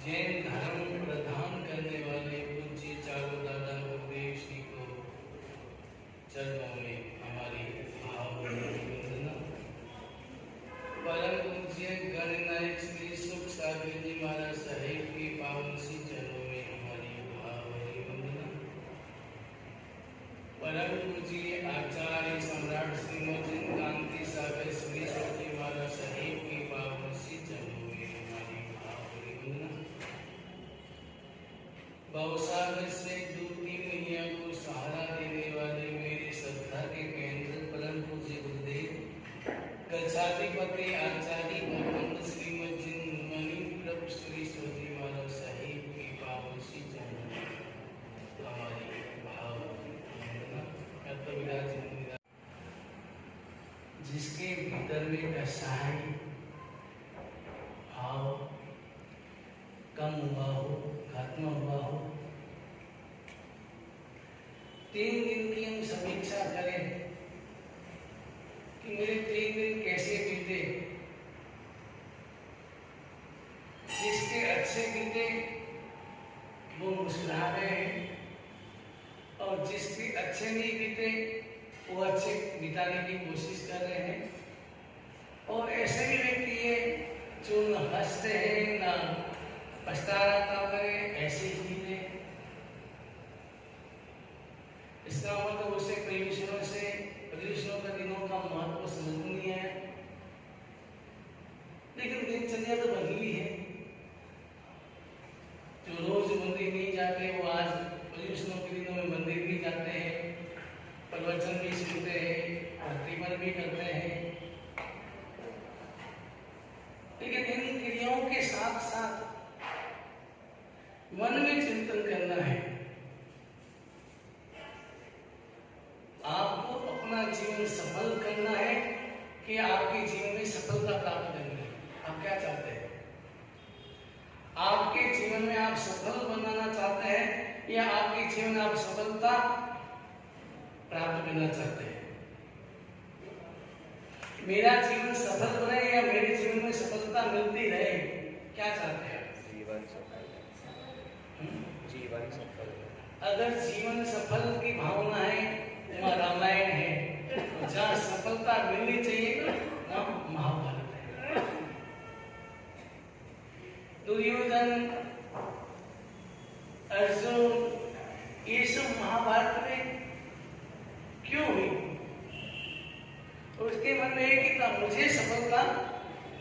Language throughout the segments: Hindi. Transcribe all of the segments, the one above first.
जैन धर्म प्रदान करने वाले पूज्य चारों दादा गुरुदेव श्री को चरणों में हमारी भावभीनी वंदना। परम पूज्य गणनायक श्री सुख सागर जी महाराज साहेब की पावन सी चरणों में हमारी भावभीनी वंदना। परम पूज्य आचार्य सम्राट श्रीमद कांति सागर श्री जी महाराज साहेब की पावन सी चरणों में हमारी भावभीनी वंदना। भवसागर से डूबती मैया को सहारा देने वाले मेरे श्रद्धा के केंद्र परम पूज्य गुरुदेव गच्छाधिपति आचार्य भगवंत श्रीमद जिनमणि प्रभु श्री जी महाराज साहिब की पावन सी चरणों में हमारी भावभीनी वंदना। जिसके भीतर में कसाई भाव कम हुआ हो, खत्म हुआ हो, 3 दिन की हम समीक्षा करें कि मेरे 3 दिन कैसे बीते। जिसके अच्छे बीते वो मुस्कुरा रहे हैं और जिसके अच्छे नहीं बीते वो अच्छे बिताने की कोशिश कर रहे हैं। और ऐसे भी व्यक्ति है जो न हंसते हैं ना पछतावा करें, ऐसे ही जीते। इसका मतलब उसे प्रयोजनों का दिनों का महत्व समझ नहीं है, लेकिन दिनचर्या तो बदली है। जो रोज मंदिर नहीं जाते वो आज प्रयोजनों के दिनों में मंदिर भी जाते हैं, प्रवचन भी सुनते हैं, भक्तिमन भी करते हैं। लेकिन इन क्रियाओं के साथ साथ मन में चिंतन करना है। आपको अपना जीवन सफल करना है कि आपके जीवन में सफलता प्राप्त करनी है। आप क्या चाहते हैं? आपके जीवन में आप सफल बनाना चाहते हैं या आपके जीवन में आप सफलता प्राप्त करना चाहते हैं? मेरा जीवन सफल बने या मेरे जीवन में सफलता मिलती रहे, क्या चाहते हैं? जीवन सफल। अगर जीवन सफल की भावना है, वहाँ रामायण है। जहाँ सफलता मिलनी चाहिए वहाँ महाभारत है। दुर्योधन, अर्जुन, ये सब महाभारत में क्यों हुई? उसके मन में एक ही था, मुझे सफलता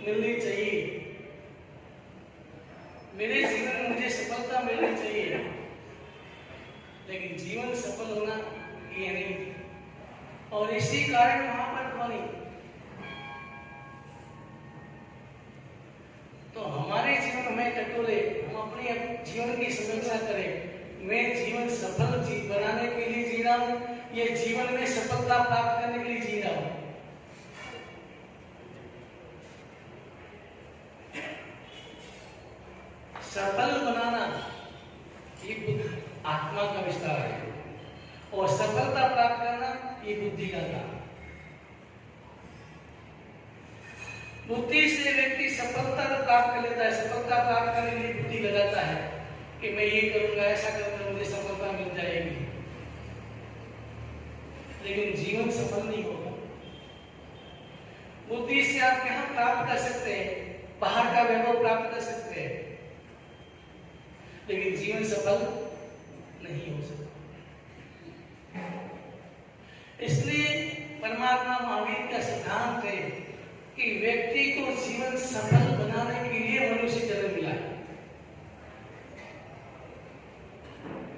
मिलनी चाहिए, मेरे जीवन में मुझे सफलता मिलनी चाहिए। लेकिन जीवन सफल होना ये नहीं, और इसी कारण महाभारत बनी। तो हमारे जीवन में टटोले, हम अपने जीवन की समीक्षा करें। मैं जीवन सफल बनाने के लिए जी रहा हूं, ये जीवन में सफलता प्राप्त करने के लिए जी रहा हूं। सफल बनाना ये आत्मा का विस्तार है और सफलता प्राप्त करना ये बुद्धि का काम। बुद्धि से व्यक्ति सफलता प्राप्त कर लेता है। सफलता प्राप्त करने के लिए बुद्धि लगाता है कि मैं ये करूंगा, ऐसा करूंगा, मुझे सफलता मिल जाएगी। लेकिन जीवन सफल नहीं होगा। बुद्धि से आप क्या प्राप्त कर सकते हैं? बाहर का वैभव प्राप्त कर सकते हैं, लेकिन जीवन सफल नहीं हो सकता। इसलिए परमात्मा महावीर का सिद्धांत है कि व्यक्ति को जीवन सफल बनाने के लिए मनुष्य जन्म मिला है।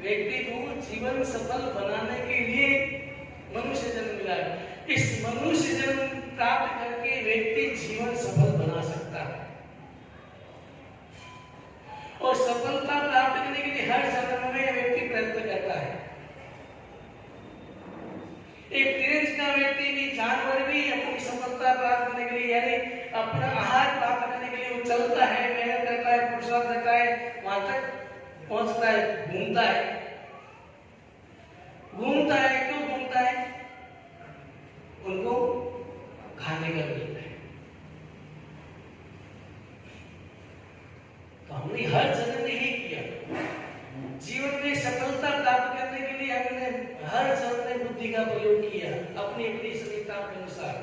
व्यक्ति को जीवन सफल बनाने के लिए मनुष्य जन्म मिला है। इस मनुष्य जन्म प्राप्त करके व्यक्ति जीवन सफल बना सकता है। और सफलता प्राप्त करने के लिए हर जन्म में व्यक्ति प्रयत्न करता है। एक तेज का व्यक्ति भी, जानवर भी अपनी सफलता प्राप्त करने के लिए, यानी अपना आहार प्राप्त करने के लिए वो चलता है, मेहनत करता है, पुरुषार्थ करता है, वहां तक पहुंचता है, घूमता है। घूमता है, क्यों घूमता है? उनको खाने का मिलता है। तो हमने हर जगह का प्रयोग किया अपनी अपनी सटीकता के अनुसार।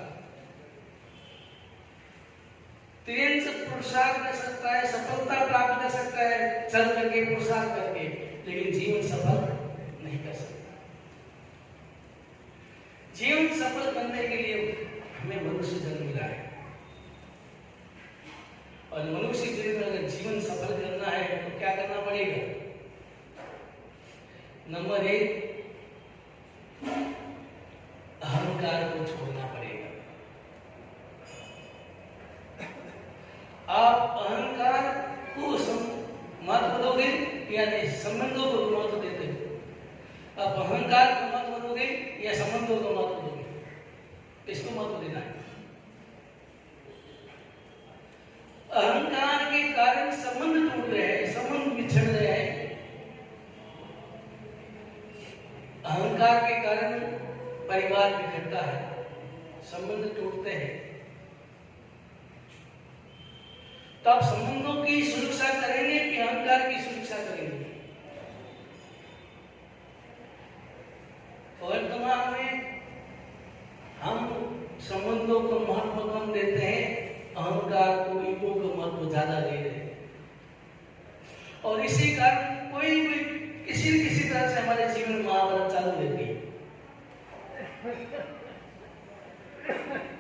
तेज पुरुषार्थ कर सकता है, सफलता प्राप्त कर सकता है चल करके, पुरुषार्थ करके, लेकिन जीवन सफल नहीं कर सकता। जीवन सफल करने के लिए हमें मनुष्य जन्म मिला है, और मनुष्य जीवन में अगर जीवन सफल करना है तो क्या करना पड़ेगा? नंबर 1, अहंकार को छोड़ना पड़ेगा। आप अहंकार को महत्व दोगे या नहीं, संबंधों को महत्व देते हो? आप अहंकार को महत्व दोगे या संबंधों को महत्व दोगे? किसको महत्व देना है? अहंकार के कारण संबंध टूट रहे हैं, संबंध बिछड़ रहे हैं। अहंकार के कारण परिवार बिखरता है, संबंध टूटते हैं। तो आप संबंधों की सुरक्षा करेंगे कि अहंकार की सुरक्षा करेंगे? वर्तमान में हम संबंधों को महत्व कम देते हैं, अहंकार को, ईगो को महत्व ज्यादा दे रहे हैं, और इसी कारण कोई भी किसी न किसी तरह से हमारे जीवन में महाभारत चालू रहती है।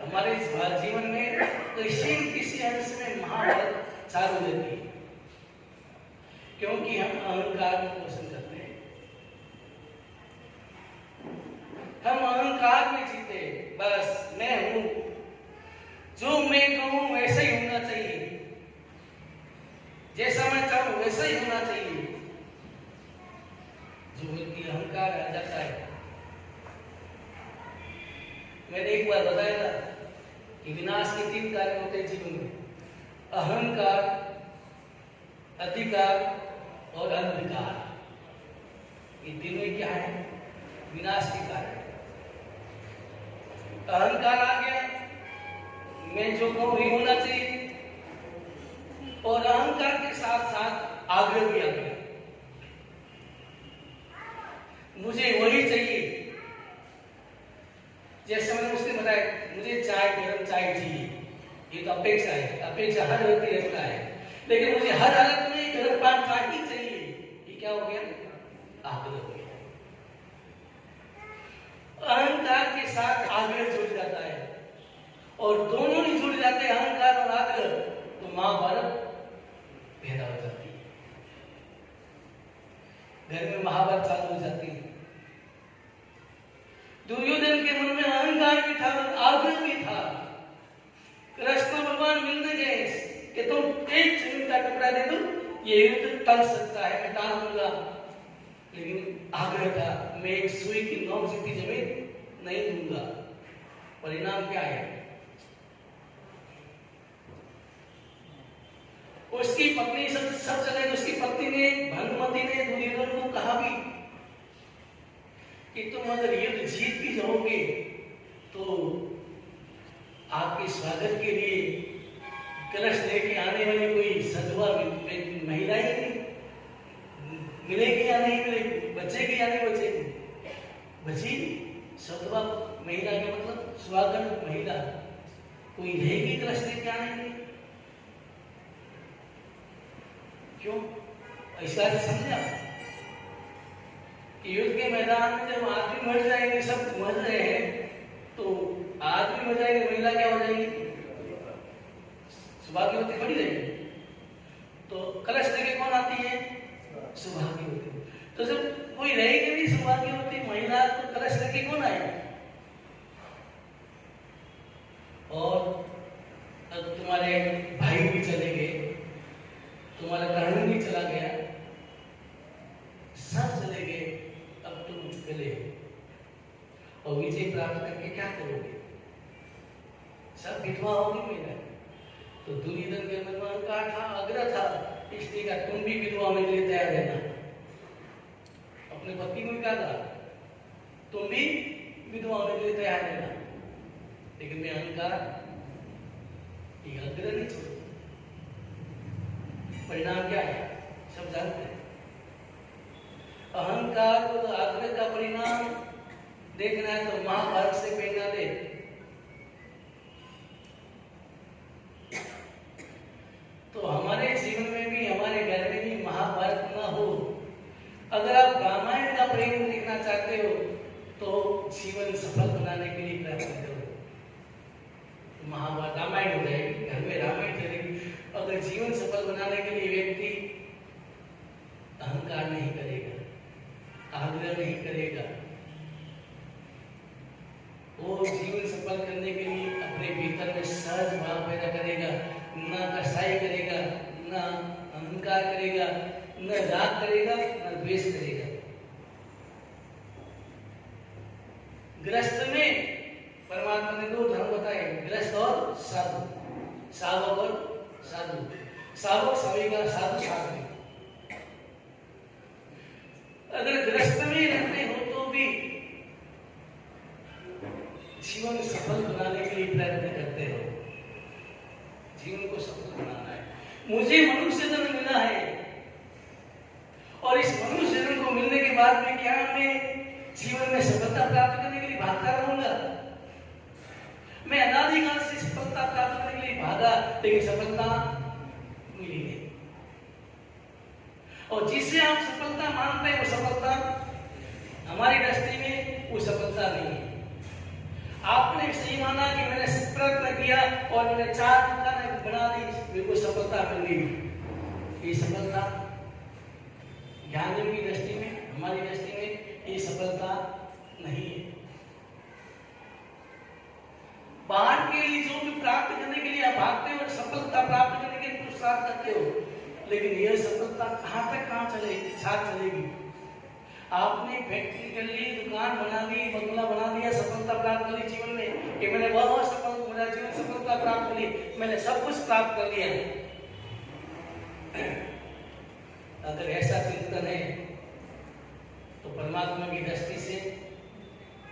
हमारे जीवन में किसी न किसी अंश में महाभारत चालू रहती है, क्योंकि हम अहंकार को पसंद करते हैं। हम अहंकार में जीते, बस मैं हूं, जो मैं कहूं वैसा ही होना चाहिए, जैसा मैं चाहूं वैसा ही होना चाहिए। जो व्यक्ति अहंकार आ जाता है, मैंने एक बार बताया था कि विनाश के 3 कार्य होते हैं जीवन में: अहंकार, अधिकार और अहंकार। ये तीनों क्या है? विनाश के कार्य। अहंकार आ गया, मैं जो कहूं वही होना चाहिए, और अहंकार के साथ साथ आग्रह भी आ गया, मुझे वही चाहिए। जैसे मैंने उसने बताया, मुझे चाय, गरम चाय चाहिए, ये तो अपेक्षा है, अपेक्षा हर व्यक्ति रखता है, लेकिन मुझे हर हालत में गरम पानी चाहिए, ये क्या हो गया? आग्रह हो गया। अहंकार के साथ आग्रह जुड़ जाता है, और दोनों ही जुड़ जाते हैं, अहंकार और आग्रह, तो महाभारत पैदा हो जाती है। घर में महाभारत चालू हो जाती है। दुर्योधन के मन में अहंकार भी था, आग्रह भी था। कृष्ण को भगवान मिलने गए कि तुम एक जमीन का टुकड़ा दे दो, ये युद्ध टल सकता है, मैं टाल दूंगा, लेकिन आग्रह था, मैं एक सुई की नोक जितनी जमीन नहीं दूंगा। परिणाम क्या है? उसकी पत्नी सब जगह, उसकी पत्नी ने, भानुमति ने दुर्योधन को कहा भी कि तुम अगर युद्ध जीत भी जाओगे तो आपके स्वागत के लिए कलश लेके आने वाली कोई सधवा महिला ही नहीं मिलेगी या नहीं मिलेगी, बचेगी या नहीं बचेगी? बचेगी। सधवा महिला के मतलब स्वागत महिला कोई रहेगी कलश लेके आने के लिए? क्यों? ऐसा समझा कि युद्ध के मैदान में जब आदमी मर जाएंगे, सब मर रहे हैं, तो आदमी मर जाएंगे, महिला क्या हो जाएगी? सौभाग्यवती खड़ी रहेगी। तो कलश लेके कौन आती है? सौभाग्यवती। तो जब कोई रहेगी नहीं सौभाग्यवती महिला, तो कलश लेके कौन आएगी? और अब तुम्हारे भाई भी चले गए, तुम्हारा बहन भी चला गया, सब चले गए, अब तुम मिले और विजय प्राप्त करके क्या करोगे? सब विधवा होगी मेरा। तो दुर्योधन के मन में अहंकार था, आग्रह था, इसलिए का तुम भी विधवा होने के लिए तैयार रहना। अपने पति को क्या था, तुम भी विधवा होने के लिए तैयार रहना, लेकिन मैं अहंकार, ये आग्रह नहीं छोड़। परिणाम क्या है? सब जानते हैं। अहंकार और आग्रह का परिणाम देखना है तो महाभारत से प्रेरणा ले। तो हमारे जीवन में भी, हमारे घर में भी महाभारत ना हो। अगर आप रामायण का प्रेम देखना चाहते हो तो जीवन सफल बनाने के लिए प्रयत्न करो। महाभारत रामायण हो जाएगी, घर में रामायण चलेगी। अगर जीवन सफल बनाने के लिए व्यक्ति अहंकार नहीं करेगा, आग्रह नहीं करेगा, वो जीवन सफल करने के लिए अपने भीतर में सहज भाव पैदा करेगा, ना कसाई करेगा, ना अहंकार करेगा, न राग करेगा, न द्वेष करेगा। गृहस्थ में परमात्मा ने दो धर्म बताए, गृहस्थ और साधु, सावक और साधु। सावक सवेगा, साधु साधु। अगर गृहस्थ में रहते हो तो भी जीवन सफल बनाने के लिए प्रयत्न करते हो। जीवन को सफल बनाना है। मुझे मनुष्य जन्म मिला है और इस मनुष्य जन्म को मिलने के बाद में क्या मैं जीवन में सफलता प्राप्त करने के लिए भागता रहूंगा? मैं अनादिकाल से सफलता प्राप्त करने के लिए भागा, लेकिन सफलता मिली नहीं। और जिसे आप सफलता मानते हैं वो सफलता हमारी दृष्टि में वो सफलता नहीं है। आपने सही माना कि मैंने प्रयत्न किया और मैंने 4 दुकानें बना दी, मेरे को सफलता मिल गई। ये सफलता ज्ञानियों की दृष्टि में, हमारी दृष्टि में ये सफलता नहीं है। बाहर के लिए जो भी प्राप्त करने के लिए आप भागते हो, सफलता प्राप्त करने के लिए पुरुषार्थ करते हो, लेकिन यह सफलता कहाँ चलेगी, साथ चलेगी? आपने फैक्ट्री कर ली, दुकान बना दी, बंगला बना दिया, सफलता प्राप्त कर ली जीवन में कि मैंने बहुत सफल, मेरा जीवन सफलता प्राप्त कर ली, मैंने सब कुछ प्राप्त कर लिया। अगर ऐसा चिंतन है तो परमात्मा की दृष्टि से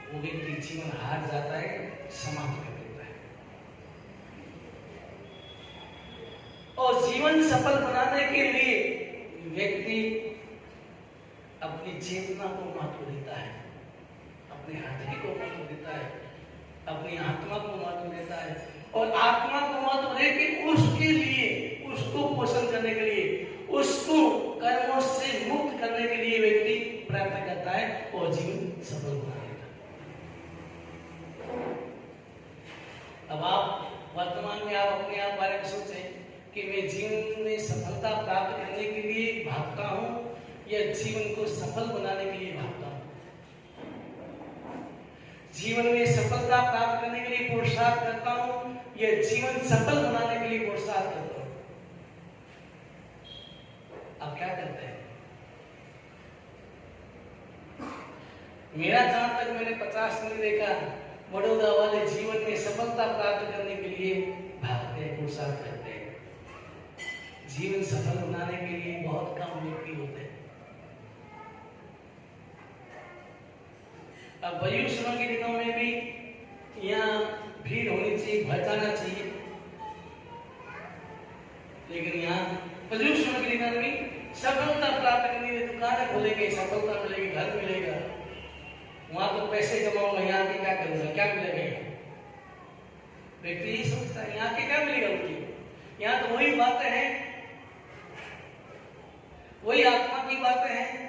वो व्यक्ति जीवन हार जाता है, समाप्त कर देता है। और जीवन सफल बनाने के लिए व्यक्ति अपनी चेतना को महत्व देता है, अपने हृदय को महत्व देता है, अपनी आत्मा को महत्व देता है, और आत्मा को महत्व देके उसके लिए, उसको पोषण करने के लिए, उसको कर्मों से मुक्त करने के लिए व्यक्ति प्रयत्न करता है और जीवन सफल बना लेता है। अब आप वर्तमान में आप अपने आप बारे में सोचें कि मैं जीवन में सफलता प्राप्त करने के लिए भागता हूं या जीवन को सफल बनाने के लिए भागता हूं? जीवन में सफलता प्राप्त करने के लिए पुरुषार्थ करता हूं या जीवन सफल बनाने के लिए पुरुषार्थ करता हूं? आप क्या करते हैं? मेरा जहां तक मैंने 50 में देखा, बड़ौदा वाले जीवन में सफलता प्राप्त करने के लिए भागते हैं, पुरुषार्थ करते हैं। जीवन सफल बनाने के लिए बहुत कम व्यक्ति होते हैं। अब वयुष्ण के दिनों में भी यहाँ भीड़ होनी चाहिए, भर जाना चाहिए, लेकिन यहाँ वयुष्ण के दिनों में सफलता प्राप्त करने के लिए दुकानें खोलेंगे, सफलता मिलेगी, घर मिलेगा, वहां तो पैसे कमाऊंगा, यहाँ के क्या करूंगा, क्या मिलेगा? व्यक्ति यही सोचता है, यहाँ के क्या मिलेगा उनकी? यहाँ तो वही बातें हैं, वही आत्मा की बातें हैं,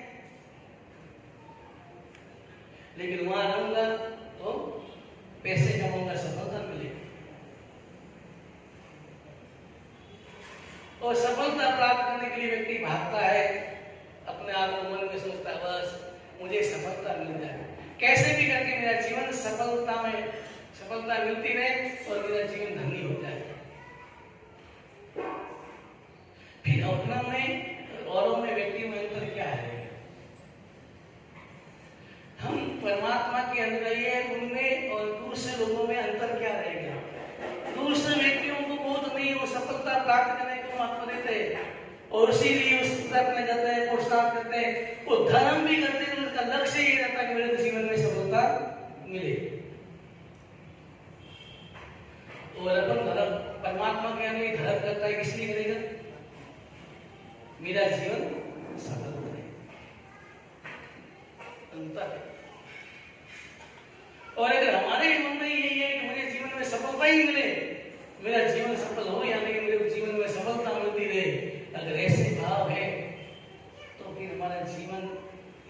लेकिन वहां रहूंगा तो पैसे कमाऊंगा, सफलता मिलेगी। और सफलता प्राप्त करने के लिए व्यक्ति भागता है, अपने आप को मन में सोचता है बस मुझे सफलता मिल जाए, कैसे भी करके मेरा जीवन सफलता में सफलता मिलती रहे और मेरा जीवन धनी हो जाए। फिर अपना में औरों में व्यक्ति में अंतर क्या है? हम परमात्मा के अनुयायी हैं, उनमें और दूसरे लोगों में अंतर क्या रहेगा? दूसरे व्यक्तियों को बहुत नहीं, वो सफलता प्राप्त करने को महत्व देते हैं और इसीलिए उस प्रयत्न करते हैं, पुरुषार्थ करते हैं, वो धर्म भी करते हैं, उनका लक्ष्य ये रहता है कि मेरे जीवन में सफलता मिले। और अपन धर्म परमात्मा के अनुयायी धर्म करता है, किस लिए करेगा? मेरा जीवन सफल हो। अंतर है। और अगर हमारे मन में यही है कि मुझे जीवन में सफलता ही मिले, मेरा जीवन सफल हो या नहीं, मेरे जीवन में सफलता मिलती रहे, अगर ऐसे भाव है तो फिर हमारा जीवन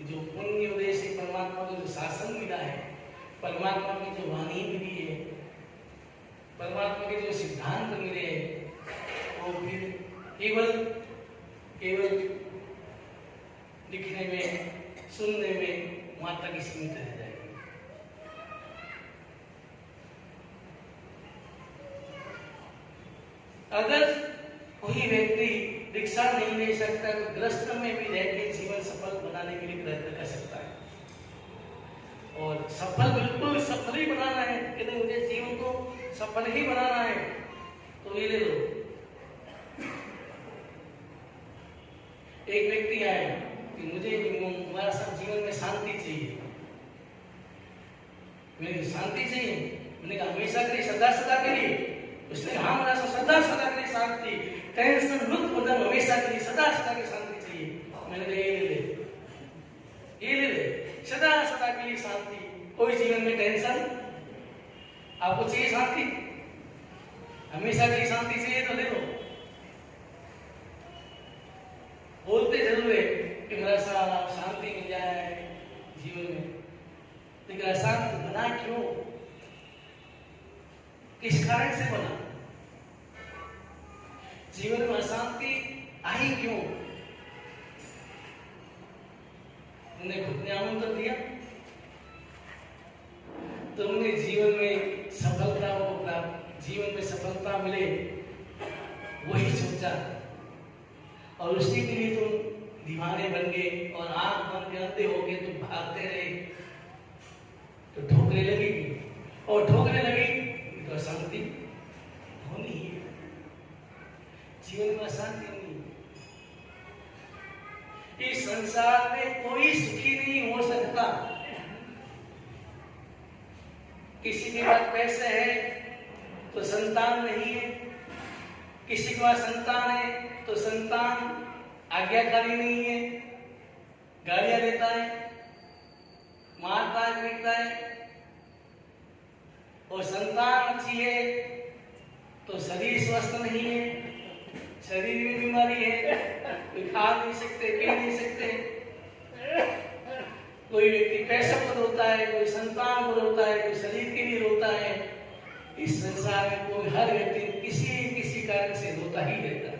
जो पुण्य उदय से परमात्मा को जो शासन मिला है, परमात्मा की जो वाणी मिली है, परमात्मा के जो सिद्धांत मिले हैं, वो फिर केवल दिखने में, सुनने में मात्र की सीमित रह जाएगी। अगर कोई व्यक्ति दीक्षा नहीं ले सकता तो ग्रस्त में भी रह के जीवन सफल बनाने के लिए प्रयत्न कर सकता है। और सफल, बिल्कुल सफल ही बनाना है कि नहीं, मुझे जीवन को सफल ही बनाना है, तो ये ले लो। एक व्यक्ति आए कि मुझे हमारा सब जीवन में शांति चाहिए, मुझे शांति चाहिए, मैंने कहा हमेशा के लिए, सदा सदा के लिए। उसने कहा हाँ, मेरा सदा सदा के लिए शांति, टेंशन मुक्त होना, हमेशा के लिए सदा सदा की शांति चाहिए। मैंने कहा ये ले ले, सदा सदा के लिए शांति। कोई जीवन में टेंशन, आपको चाहिए शांति, हमेशा के लिए शांति चाहिए तो ले लो। बोलते जरूर है कि मेरा शांति मिल जाए जीवन में, लेकिन अशांत बना क्यों, किस कारण से बना, जीवन में अशांति आई क्यों? तुमने खुद ने आमंत्रण दिया, तुमने जीवन में सफलता को प्राप्त, जीवन में सफलता मिले वही सोचा, और उसी के लिए तुम दीवाने बन गए और आंख बन के अंधे हो गए, तुम भागते रहे, तो ठोकरे लगेगी, और ठोकरे लगेगी तो अशांति होनी है। जीवन में अशांति नहीं। इस संसार में कोई सुखी नहीं हो सकता। किसी के पास पैसे है तो संतान नहीं है, किसी के पास संतान है तो संतान आज्ञाकारी नहीं है, गालियां देता है, मारता है, पीटता है। और संतान अच्छी है तो शरीर स्वस्थ नहीं है, शरीर में बीमारी है, कोई खा नहीं सकते, पी नहीं सकते। कोई व्यक्ति पैसे पर रोता है, कोई संतान पर रोता है, कोई शरीर के लिए रोता है। इस संसार में कोई, हर व्यक्ति किसी कारण से रोता ही रहता है।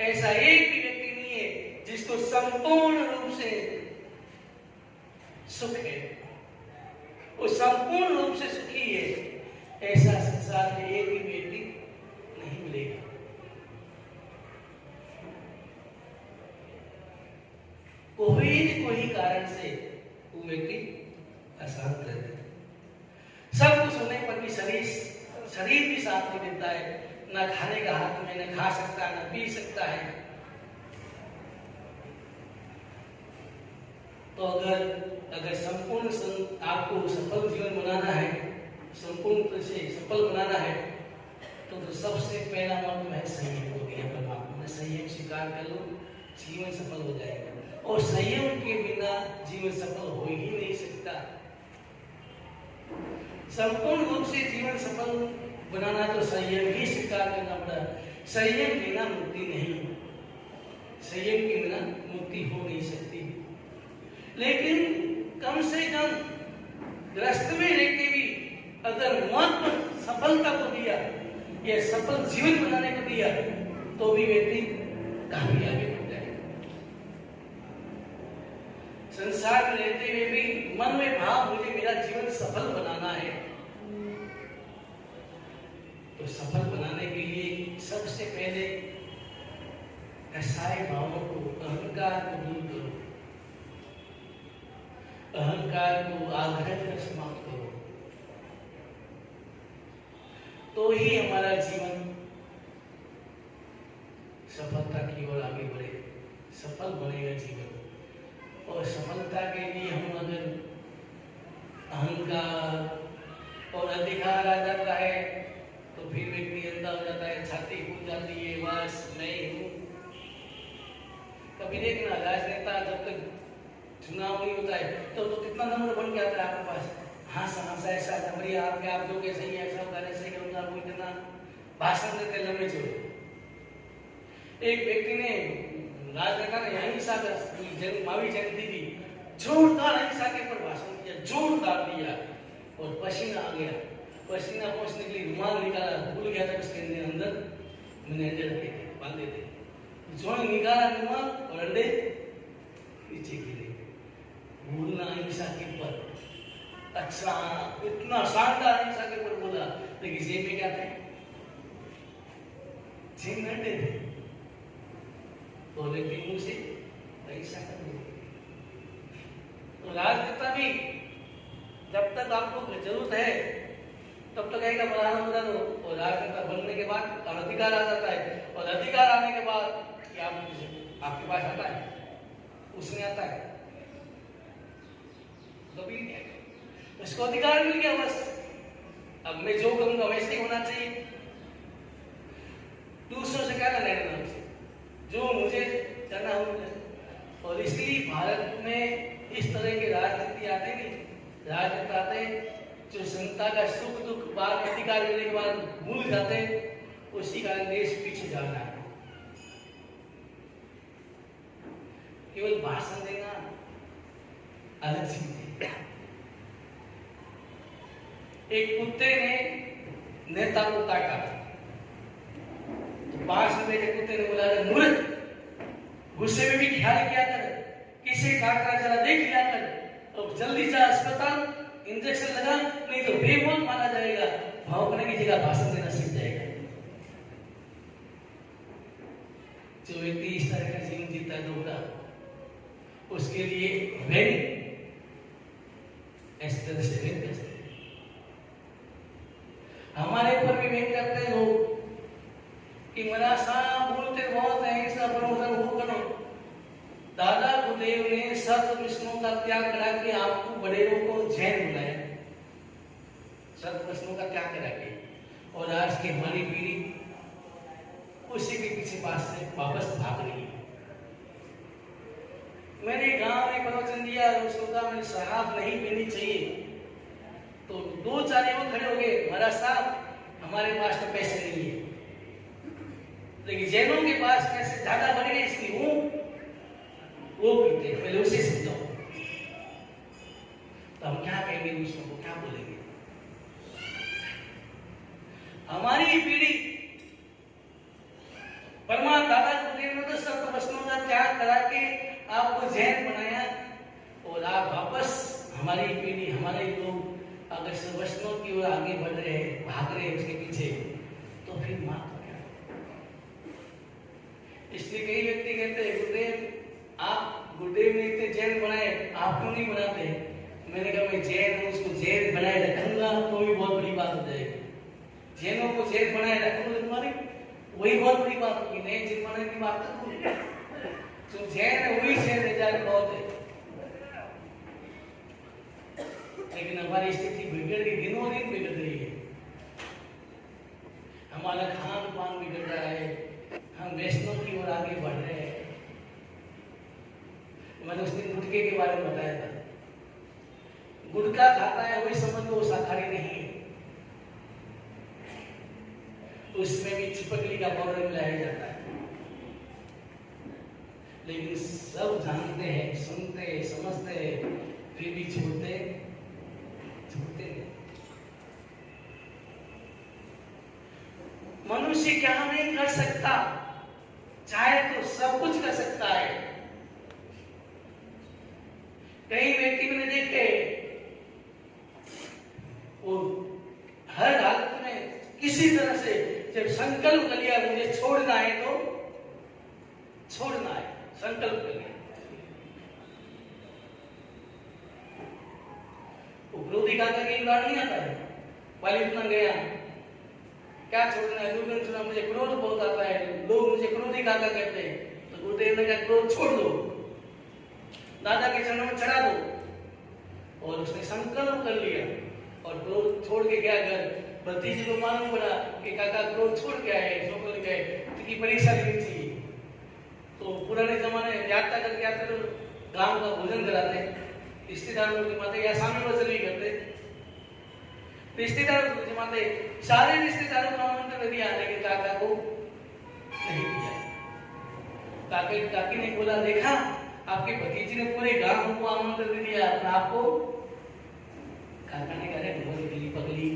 ऐसा एक भी व्यक्ति नहीं है जिसको संपूर्ण रूप से सुख है, वो संपूर्ण रूप से सुखी है। ऐसा संसार में एक भी व्यक्ति नहीं मिलेगा। कोई कारण से वो व्यक्ति अशांत रहता है। सब कुछ होने पर भी शरीर भी साथ नहीं देता है, ना खाने का हाथ में, न खा सकता, न पी सकता है। तो अगर संपूर्ण आपको सफल जीवन बनाना है, संपूर्ण रूप से सफल बनाना है, तो सबसे पहला मंत्र है संयम को दिया परमात्मा ने। संयम स्वीकार कर लो, जीवन सफल हो जाएगा। और संयम के बिना जीवन सफल हो ही नहीं सकता। संपूर्ण रूप से जीवन सफल बनाना तो संयम ही स्वीकार करना पड़ा। संयम बिना मुक्ति नहीं, संयम के बिना मुक्ति हो नहीं सकती। लेकिन कम से कम ग्रस्त में रहकर भी अगर महत्व सफलता को दिया या सफल जीवन बनाने को दिया, तो भी व्यक्ति काफी आगे बढ़ जाएगा। संसार में रहते हुए भी मन में भाव, मुझे मेरा जीवन सफल बनाना है, तो सफल बनाने के लिए सबसे पहले कसाई भावों को, अहंकार को दूर करो, अहंकार को आग्रह कर समाप्त करो, तो ही हमारा जीवन सफलता की ओर आगे बढ़े, सफल बनेगा जीवन। और सफलता के लिए हम अगर अहंकार और अधिकार आ जाता है तो फिर व्यक्ति अंधा हो जाता है, छाती फूल जाती है, बस मैं ही हूँ। कभी देखना राजनेता जब तक चुनाव नहीं होता है तो कितना नंबर बन के आता है आपके पास, हाँ सा ऐसा बढ़िया आपके आप जो के सही है ऐसा कर ऐसे करूंगा वो इतना भाषण देते लंबे चौड़े। एक व्यक्ति ने राजनेता ने अहिंसा का मावी जयंती थी, जोरदार अहिंसा के ऊपर भाषण दिया, जोरदार दिया और पसीना आ गया, पसीना पहुंचने के लिए रुमाल निकाला, भूल गया था उसके अंदर मैंने अंडे रखे थे बांधे थे, जो निकाला रुमाल और अंडे नीचे गिरे। भूलना अहिंसा के ऊपर, अच्छा इतना शानदार अहिंसा के ऊपर बोला, लेकिन जेब में क्या थे, जेब में अंडे थे, तो व्यक्ति मुंह से अहिंसा कर दिया। तो राजनेता भी जब तक आपको जरूरत है तब तक कहेगा बना दो, और राजनेता बनने के बाद अधिकार आ जाता है, और अधिकार आने के बाद क्या आपके पास आता है, उसमें आता है कभी नहीं आएगा, उसको अधिकार मिल गया बस, अब मैं जो करूंगा वैसे ही होना चाहिए, दूसरों से क्या लेना हमसे, जो मुझे करना हो। और इसलिए भारत में इस तरह के राजनीति आते नहीं, राजनेता आते जो जनता का सुख दुख बाद अधिकार मिलने के बाद भूल जाते, उसी कारण देश पीछे जा रहा है। केवल भाषण देना अलग चीज है। एक कुत्ते ने नेता को काटा, तो पास में बैठे कुत्ते ने बोला, मूर्ख, गुस्से में भी ख्याल किया कर, किसे काटा जरा देख लिया कर, तो जल्दी जा अस्पताल, इंजेक्शन लगा, नहीं तो बेमौत मारा जाएगा, भौंकने की जगह भाषण देना सीख जाएगा। जो व्यक्ति इस तरह का जीवन जीता है दोहरा, उसके लिए व्यंग इस तरह से व्यंग कर सकते। हमारे ऊपर भी व्यंग करते हैं लोग कि मेरा साहब बोलते बहुत है, ऐसा बनो वो करो। दादा गुरुदेव ने सत विष्णु का त्याग करा के आपको बड़ेरों को जैन बनाया, सत विष्णु का त्याग करा के, और आज की हमारी पीढ़ी उसी के पीछे पास से वापस भाग रही है। मैंने गांव में प्रवचन दिया, उसको कहा मैंने शराब नहीं पीनी चाहिए, तो दो चार लोग खड़े हो गए, महाराज साहब हमारे पास तो पैसे नहीं है, लेकिन जैनों के पास पैसे ज्यादा बढ़ गए इसलिए वो पीते, पहले उसे समझाओ। तो हम क्या कहेंगे, दूसरों को क्या बोलेंगे? हमारी पीढ़ी परमात्मा दादा गुरुदेव ने तो सब वचनों का त्याग करा के आपको जैन बनाया, और आप वापस हमारी पीढ़ी, हमारे लोग अगर सब वचनों की ओर आगे बढ़ रहे हैं, भाग रहे हैं उसके पीछे, तो फिर मां तो क्या? इसलिए कई व्यक्ति कहते हैं गुरुदेव आप गुरुदेव ने इतने जैन बनाए, आप क्यों नहीं बनाते? मैंने कहा मैं जैन हूं, उसको जैन बनाए रखूंगा तो भी बहुत बड़ी बात हो जाएगी। जैनों को जैन बनाए रखूंगा तुम्हारी वही बहुत बड़ी बात होगी, नए जैन बनाने की बात करूंगा, तो जैन है वही जैन है जाने बहुत है। लेकिन हमारी स्थिति बिगड़ रही, दिनों दिन बिगड़ रही है, हमारा खान पान बिगड़ रहा है, हम वैष्णव की ओर आगे बढ़ रहे हैं। मैंने उस दिन गुटके के बारे में बताया था, गुटखा खाता है वही समझ लो शाकाहारी नहीं है, उसमें भी चिपकली का पाउडर मिलाया जाता है, लेकिन सब जानते हैं, सुनते हैं, समझते हैं, फिर भी छोड़ते नहीं। मनुष्य क्या नहीं कर सकता, चाहे तो सब कुछ कर सकता है। कई व्यक्ति मैंने देखे वो हर हालत में किसी तरह से जब संकल्प कर लिया मुझे छोड़ना है तो छोड़ना है, संकल्प कर लिया। उपरोधी काका की बात नहीं आता है, वाली इतना गया क्या छोड़ना है, दुर्गंध सुना, मुझे क्रोध बहुत आता है, लोग मुझे क्रोधी काका कहते हैं, तो गुरुदेव ने कहा क्रोध छोड़ दो, दादा के चरणों में चढ़ा दो, और उसने संकल्प कर लिया और क्रोध छोड़ के गया घर। भतीजी को मालूम पड़ा कि काका क्रोध छोड़ के आए, छोड़ गए, उसकी परीक्षा लेनी चाहिए। तो पुराने जमाने में यात्रा करके आते तो काम का भोजन कराते, रिश्तेदारों को जिम्माते या सामने वसूल भी करते, रिश्तेदारों को जिम्माते, सारे रिश्तेदारों को आमंत्रण दिया लेकिन काका को नहीं दिया। काकी ने बोला, देखा आपके भतीजी ने पूरे गांव को आमंत्रण दिया, अपना आपको। काका ने कहा, ढोल पगली,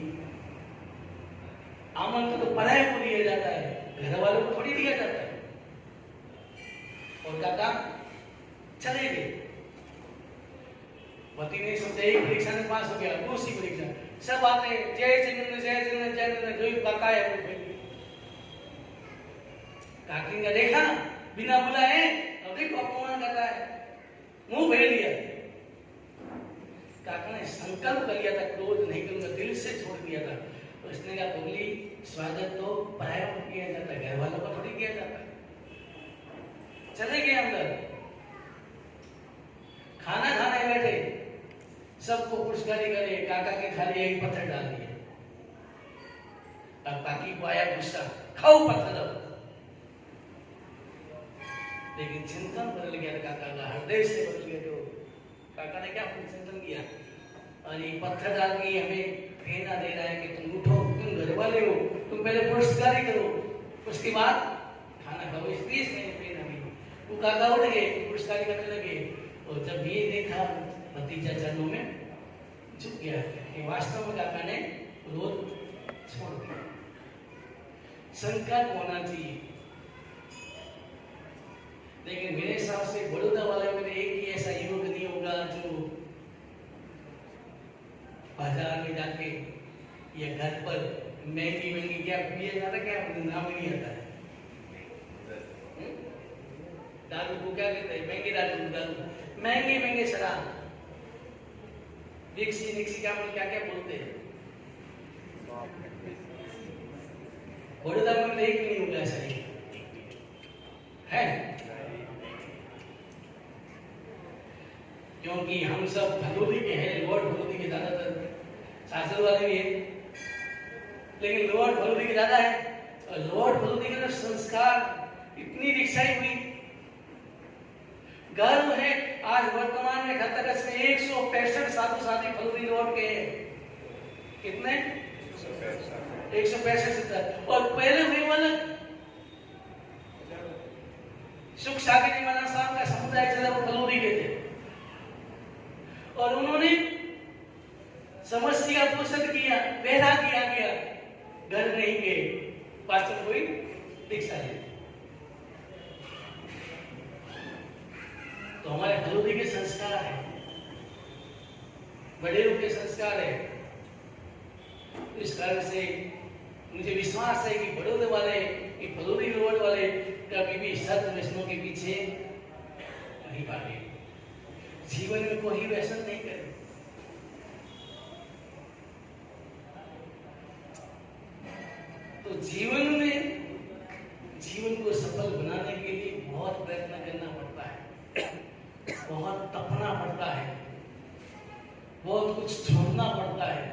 आमंत्रण तो पराये को दिया जाता है, घर वालों को थोड़ी दिया जाता है। और काका चले गए। पति ने सोचा एक परीक्षा में पास हो गया, दूसरी परीक्षा सब आते हैं, जय जगन्नाथ जय जगन्नाथ जय जगन्नाथ, जो काका है वो फेल गया। काकी ने देखा बिना बुलाए, अब देखो अपमान करता है, मुंह फेर लिया। काका ने संकल्प कर लिया था, क्रोध नहीं करूंगा, दिल से छोड़ दिया था। तो उसने कहा, पगली स्वागत तो पराया को किया जाता है, घर वालों को थोड़ी किया जाता है। चले गए अंदर, खाना खाने बैठे, सबको पुरस्कारी करे, काका के थाली एक पत्थर डाल दिया। अब काकी को आया गुस्सा, खाओ पत्थर। लेकिन चिंतन बदल गया काका का, हृदय से बदल गया। तो काका ने क्या चिंतन किया, और ये पत्थर डाल के हमें प्रेरणा दे रहा है कि तुम उठो, तुम घर वाले हो, तुम पहले पुरस्कारी करो, उसके बाद खाना खाओ। इसलिए मैंने प्रेरणा दी। वो काका उठ गए, पुरस्कारी करने लगे। और जब ये देखा, भतीजा चरणों में झुक गया कि वास्तव में काका ने क्रोध छोड़ दिया। संकल्प होना चाहिए। लेकिन मेरे हिसाब से बड़ौदा वाले में एक ही ऐसा युवक नहीं होगा जो बाजार में जाके या घर पर महंगी क्या पिया जाता, क्या नाम नहीं आता है, दारू को क्या कहते हैं, महंगी दारू, महंगे शराब, विक्सी क्या बोलते हैं। बड़ौदा में एक नहीं होगा ऐसा ही है, क्योंकि हम सब भदोही के हैं, लोअर भदोही के ज्यादातर सासर वाले भी है, लेकिन लोअर भदोही के ज्यादा है। और लोअर भदोही के संस्कार इतनी रिक्शाई हुई, गर्व है। आज वर्तमान में खतरस में 165 साधु साधी भदोही लोअर के हैं। कितने? 165। और पहले हुए वाले सुख सागर जी महाराज साहब का समुदाय चला, वो भदोही के थे। और उन्होंने समस्या पोषण किया, वैराग्य आ गया, घर नहीं गए, पाचन कोई दीक्षा ली। तो हमारे भदोही के संस्कार है, बड़ेरों के संस्कार है। इस कारण से मुझे विश्वास है कि बड़ौदे वाले, कि भदोही रोड वाले कभी भी सत्य वैष्णव के पीछे नहीं भागे, जीवन में कोई व्यसन नहीं करे। तो जीवन को सफल बनाने के लिए बहुत प्रयत्न करना पड़ता है, बहुत तपना पड़ता है, बहुत कुछ छोड़ना पड़ता है,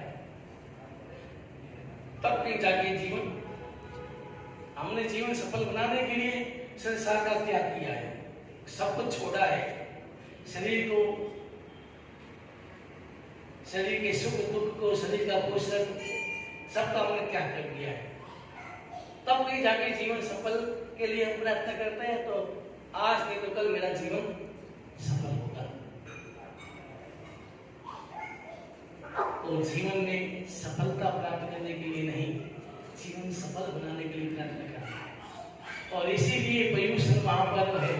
तब कहीं जाके हमने जीवन सफल बनाने के लिए संसार का त्याग किया है, सब कुछ छोड़ा है, शरीर के सुख दुख को, शरीर का पोषण सबका हमने त्याग कर दिया है। तब कहीं जाके जीवन सफल के लिए हम प्रयत्न करते हैं, तो आज नहीं तो कल मेरा जीवन सफल होगा। तो जीवन में सफलता प्राप्त करने के लिए नहीं, जीवन सफल बनाने के लिए प्रयत्न करना है। और इसीलिए पर्युषण महापर्व है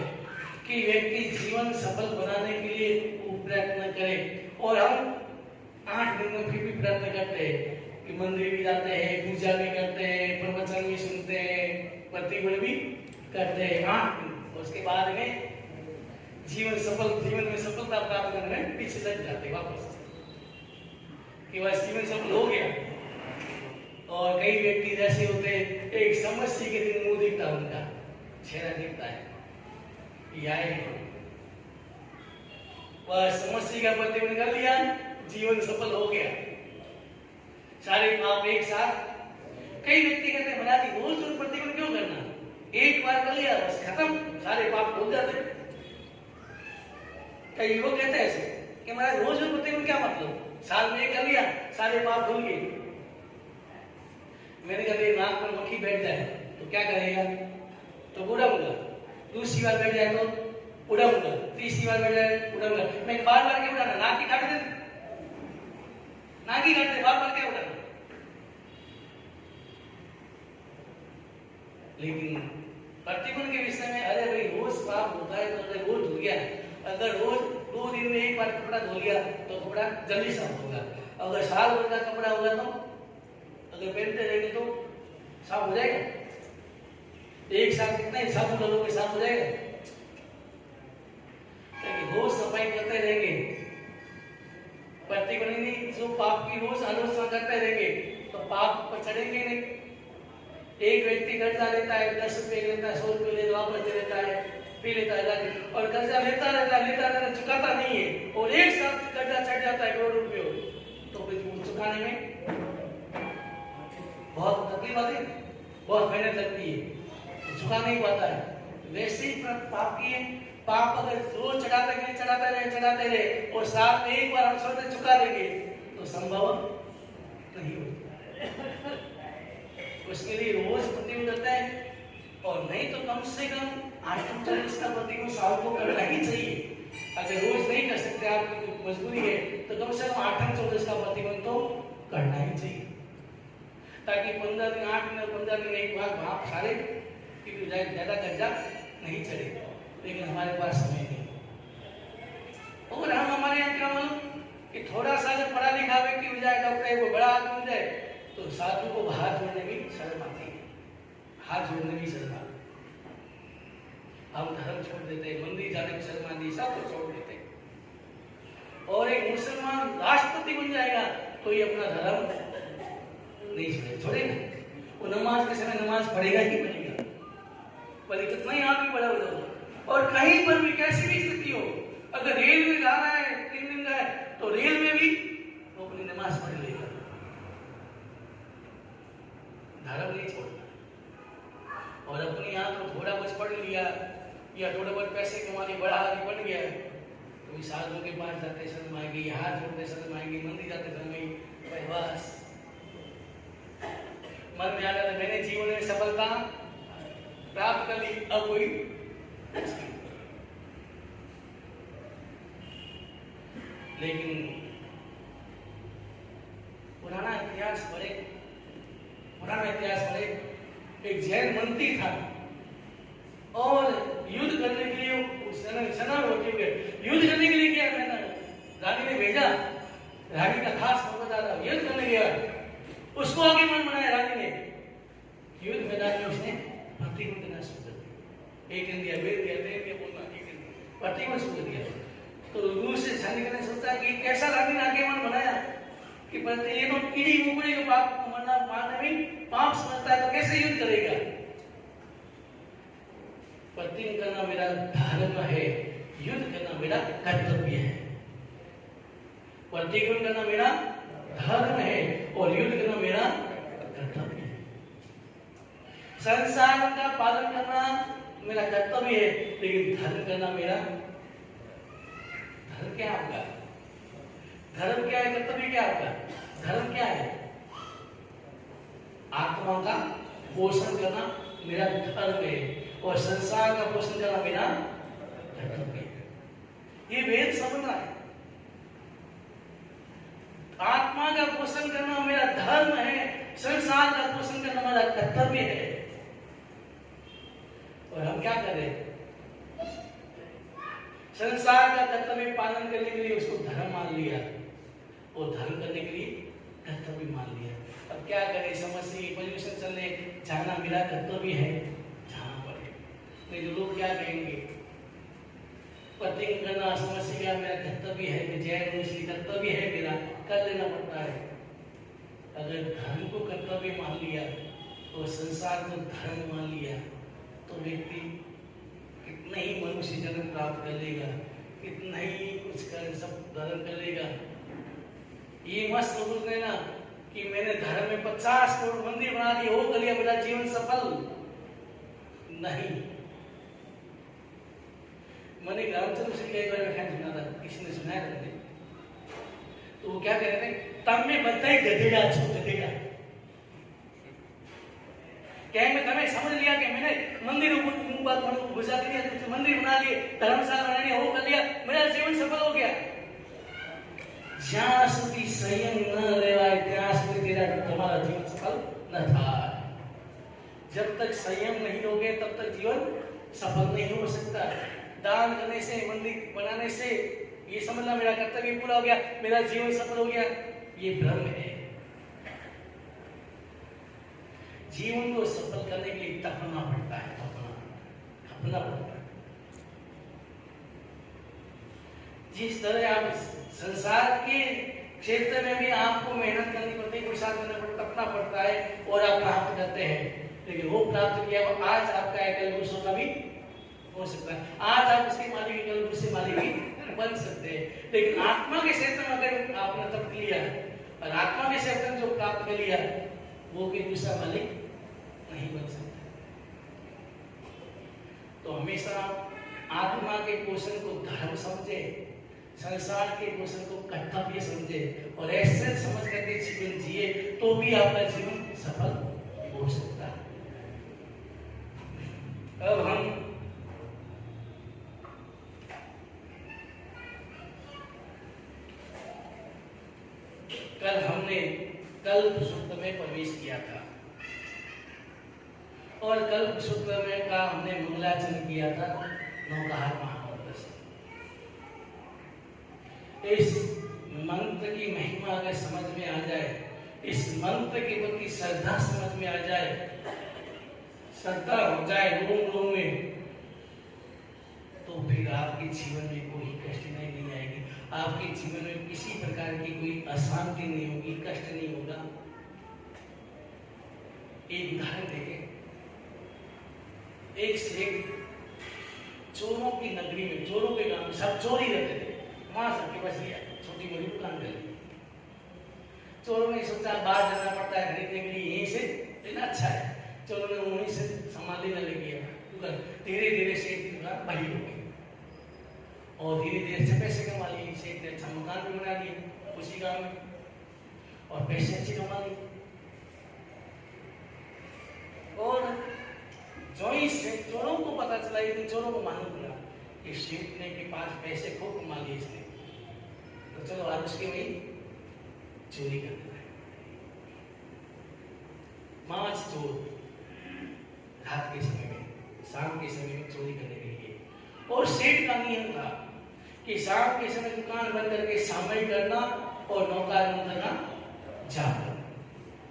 कि व्यक्ति जीवन सफल बनाने के लिए प्रयत्न करे। और हम 8 दिन में फिर भी प्रयत्न करते हैं कि मंदिर भी जाते हैं, पूजा भी करते हैं, प्रवचन भी सुनते हैं, प्रतिदिन भी करते हैं 8 दिन। उसके बाद में जीवन में सफलता प्राप्त करने में पीछे लग जाते वापस, कि बस जीवन सफल हो गया। और कई व्यक्ति जैसे होते हैं, एक समस्या के दिन मुंह दिखता है, उनका चेहरा दिखता है, बस समस्या का प्रतिबंध कर लिया, जीवन सफल हो गया, सारे पाप एक साथ। कई व्यक्ति कहते हैं महाराज रोज प्रतिबंध क्यों करना, एक बार कर लिया बस खत्म, सारे पाप हो जाते। कई लोग कहते हैं ऐसे कि महाराज रोज में प्रतिगुण क्या मतलब, साल में एक कर लिया सारे पाप धुल गए। मैंने कहा नाक पर मक्खी बैठ जाए तो क्या करेगा, तो उड़ाऊंगा। दूसरी बार बैठ जाए तो उड़ाऊंगा, तीसरी बार बैठ जाए उड़ाऊंगा। मैं बार बार क्या उड़ाना, नाक ही काट दे, नाक ही काट दे, बार बार क्या उड़ाना। लेकिन प्रतिगुण के विषय में अरे भाई रोज पाप होता है तो अगर रोज धुल गया, अगर रोज 2 दिन में एक बार कपड़ा धो लिया तो कपड़ा जल्दी साफ होगा। अगर साल भर का कपड़ा होगा तो अगर पहनते रहेंगे तो साफ हो जाएगा। एक साल कितना ही साबुन लोगों साफ हो जाएगा। रोज सफाई करते रहेंगे, प्रतिगुण जो पाप की रोज आलोचना करते रहेंगे तो पाप पर चढ़ेंगे नहीं। एक व्यक्ति कर्जा लेता है, 10 रुपए लेता है, 100 रुपए ले वापस दे देता है, पी लेता है, और कर्जा लेता रहता चुकाता नहीं है, और एक साथ कर्जा चढ़ जाता है करोड़ रुपये, तो फिर वो चुकाने में बहुत तकलीफ आती है, बहुत मेहनत लगती है, तो चुका नहीं पाता है। वैसे ही पाप की है, पाप अगर रोज चढ़ाते रहे और साथ में एक बार हम सोचते चुका देंगे तो संभव नहीं होता। उसके लिए रोज प्रतिगुण करता है, और नहीं तो कम से कम 840 का प्रतिगुण साल को करना ही चाहिए। अगर रोज नहीं कर सकते, आपकी मजबूरी है, तो कम से कम 840 का प्रतिगुण तो करना ही चाहिए, ताकि 15 दिन 8 दिन 15 दिन एक बार भाप सारे कि ज्यादा कर्जा नहीं चढ़े। लेकिन हमारे पास समय नहीं, और हम हमारे यहाँ क्या मालूम कि थोड़ा सा अगर पढ़ा लिखा व्यक्ति हो जाए, डॉक्टर को बड़ा आदमी हो जाए, तो साधु को हाथ जोड़ने भी शर्म आती है, हाथ जोड़ने भी शर्म आती है। हम धर्म छोड़ देते हैं, मंदिर जाने की शर्म आती है, सब कुछ छोड़ देते हैं। और एक मुसलमान राष्ट्रपति बन जाएगा तो ये अपना धर्म नहीं छोड़ेगा, वो नमाज के समय नमाज पढ़ेगा ही पढ़ेगा, पर कितना ही आदमी बड़ा हो जाओ। और कहीं पर भी कैसी भी स्थिति हो, अगर रेल में जा रहा है 3 दिन का है तो रेल में भी वो अपनी नमाज पढ़ लेगा, धर्म नहीं छोड़ना। और अपने यहाँ तो थोड़ा कुछ पढ़ लिया या थोड़ा बहुत पैसे कमा के बड़ा आदमी बन गया, तो साधुओं के पास जाते शर्म आएगी, हाथ जोड़ते शर्म आएगी, मंदिर जाते शर्म आएगी, बस मन में आ जाता मैंने जीवन में सफलता प्राप्त कर ली, अब कोई लेकिन पुराना इतिहास पढ़े, एक जैन मंत्री था और युद्ध करने के लिए युद्ध करने के लिए क्या कहना, रानी ने भेजा, रानी का खास मौका था, युद्ध करने गया, उसको आगे मन बनाया रानी ने, युद्ध मैदान में उसने प्रतिगुण देना शुरू कर दिया, एक इंडिया वेद दिया बोलना, प्रतिगुण शुरू कर दिया। तो रूस से सैनिक ने सोचा कि कैसा रानी ने आगे मन बनाया कि ये तो कीड़ी मुकड़ी को पाप मारने में पाप समझता है, तो कैसे युद्ध करेगा। प्रतिगुण करना मेरा धर्म है, युद्ध करना मेरा कर्तव्य है। प्रतिगुण करना मेरा धर्म है और युद्ध करना मेरा कर्तव्य है। संसार का पालन करना मेरा कर्तव्य है, लेकिन धर्म करना मेरा धर्म क्या होगा, धर्म क्या है, कर्तव्य क्या होगा। धर्म क्या है, आत्मा का पोषण करना मेरा धर्म है और संसार का पोषण करना मेरा कर्तव्य है। ये वेद समझना है, आत्मा का पोषण करना मेरा धर्म है, संसार का पोषण करना मेरा कर्तव्य है। और हम क्या कर रहे हैं, संसार का कर्तव्य पालन करने के लिए उसको धर्म मान लिया और धर्म करने के लिए कर्तव्य मान लिया। अब क्या करें, समझिए परिवेशन चलने जाना मेरा कर्तव्य है, जाना पड़े, नहीं तो लोग क्या कहेंगे। प्रतिज्ञा करना समझिएगा मेरा कर्तव्य है, कि जैन इसलिए कर्तव्य है मेरा, कर लेना पड़ता है। अगर धर्म को कर्तव्य मान लिया और संसार को धर्म मान लिया तो व्यक्ति कितना ही मनुष्य जन्म प्राप्त कर लेगा, कितना ही कुछ कर सब धर्म कर लेगा। ये मत सोच लेना कि मैंने धर्म में 50 करोड़ मंदिर बना दिए, हो कर लिया, मेरा जीवन सफल नहीं। मैंने रामचंद्र सिंह का एक बार व्याख्यान सुना था, किसी ने सुनाया था मुझे। तो वो क्या कह रहे थे, तब में बताई गधेड़ा छो गधेड़ा। क्या मैं तुम्हें समझ लिया कि मैंने मंदिर गुजराती में मंदिर बना लिए, धर्मशाला बनानी हो कर लिया, मेरा जीवन सफल हो गया। ज्यां સુધી સંયમ ન લેવાય ત્યાં સુધી तेरा तुम्हारा जीवन सफल न था। जब तक संयम नहीं लोगे तब तक जीवन सफल नहीं हो सकता। दान करने से, मंदिर बनाने से ये समझना मेरा कर्तव्य पूरा हो गया, मेरा जीवन सफल हो गया, ये भ्रम है। जीवन को सफल करने के लिए तपना पड़ता है, तपना पड़ता है। जिस तरह आप संसार के क्षेत्र में भी आपको मेहनत करनी पड़ती है, पुरुषार्थ करना पड़ता, तपना पड़ता है और आप प्राप्त करते हैं। लेकिन वो प्राप्त किया वो आज आपका एकल पुरुष का भी हो सकता है, आज आप उसके मालिक एकल पुरुष से मालिक भी बन सकते हैं। लेकिन आत्मा के क्षेत्र में अगर आपने तप लिया और आत्मा के क्षेत्र में जो प्राप्त कर लिया वो भी दूसरा मालिक नहीं बन सकता। तो हमेशा आत्मा के पोषण को धर्म समझे, संसार के पोषण को कर्तव्य समझे और ऐसे समझ करके जीवन जिए तो भी आपका जीवन सफल हो सकता है। अब हम कल हमने कल्प सूत्र में प्रवेश किया था और कल्प सूत्र में का हमने मंगलाचरण किया था नौकार महामंत्र से। इस मंत्र की महिमा अगर समझ में आ जाए, इस मंत्र के प्रति श्रद्धा समझ में आ जाए, श्रद्धा हो जाए रोम रोम में, तो फिर आपके जीवन में कोई कठिनाई नहीं आएगी, आपके जीवन में किसी प्रकार की कोई अशांति नहीं होगी, कष्ट नहीं होगा। एक उदाहरण देखें, एक सेठ चोरों की नगरी में, चोरों के गांव में सब चोरी रहते थे, वहां सबके पास लिया छोटी मोटी दुकान कर ली। चोरों ने सोचा बाहर जाना पड़ता है खरीदने के लिए, यहीं से लेना अच्छा है, चोरों ने वहीं से सामान लेने लगे दुकान। धीरे धीरे सेठ की दुकान बड़ी हो गई और धीरे धीरे अच्छे पैसे कमा लिए। सेठ ने अच्छा मकान भी बना लिया उसी गांव में और पैसे अच्छे कमा लिए। और जो ही चोरों को पता चला, लेकिन चोरों को मालूम पड़ा कि सेठ ने के पास पैसे खूब कमा लिए इसने, तो चलो आज उसके वही चोरी कर देना है। 5 चोर रात के समय में, शाम के समय में चोरी करने के लिए, और सेठ का नियम था कि शाम के समय दुकान बंद करके सामाई करना और नौकार मंत्र का जाप करना,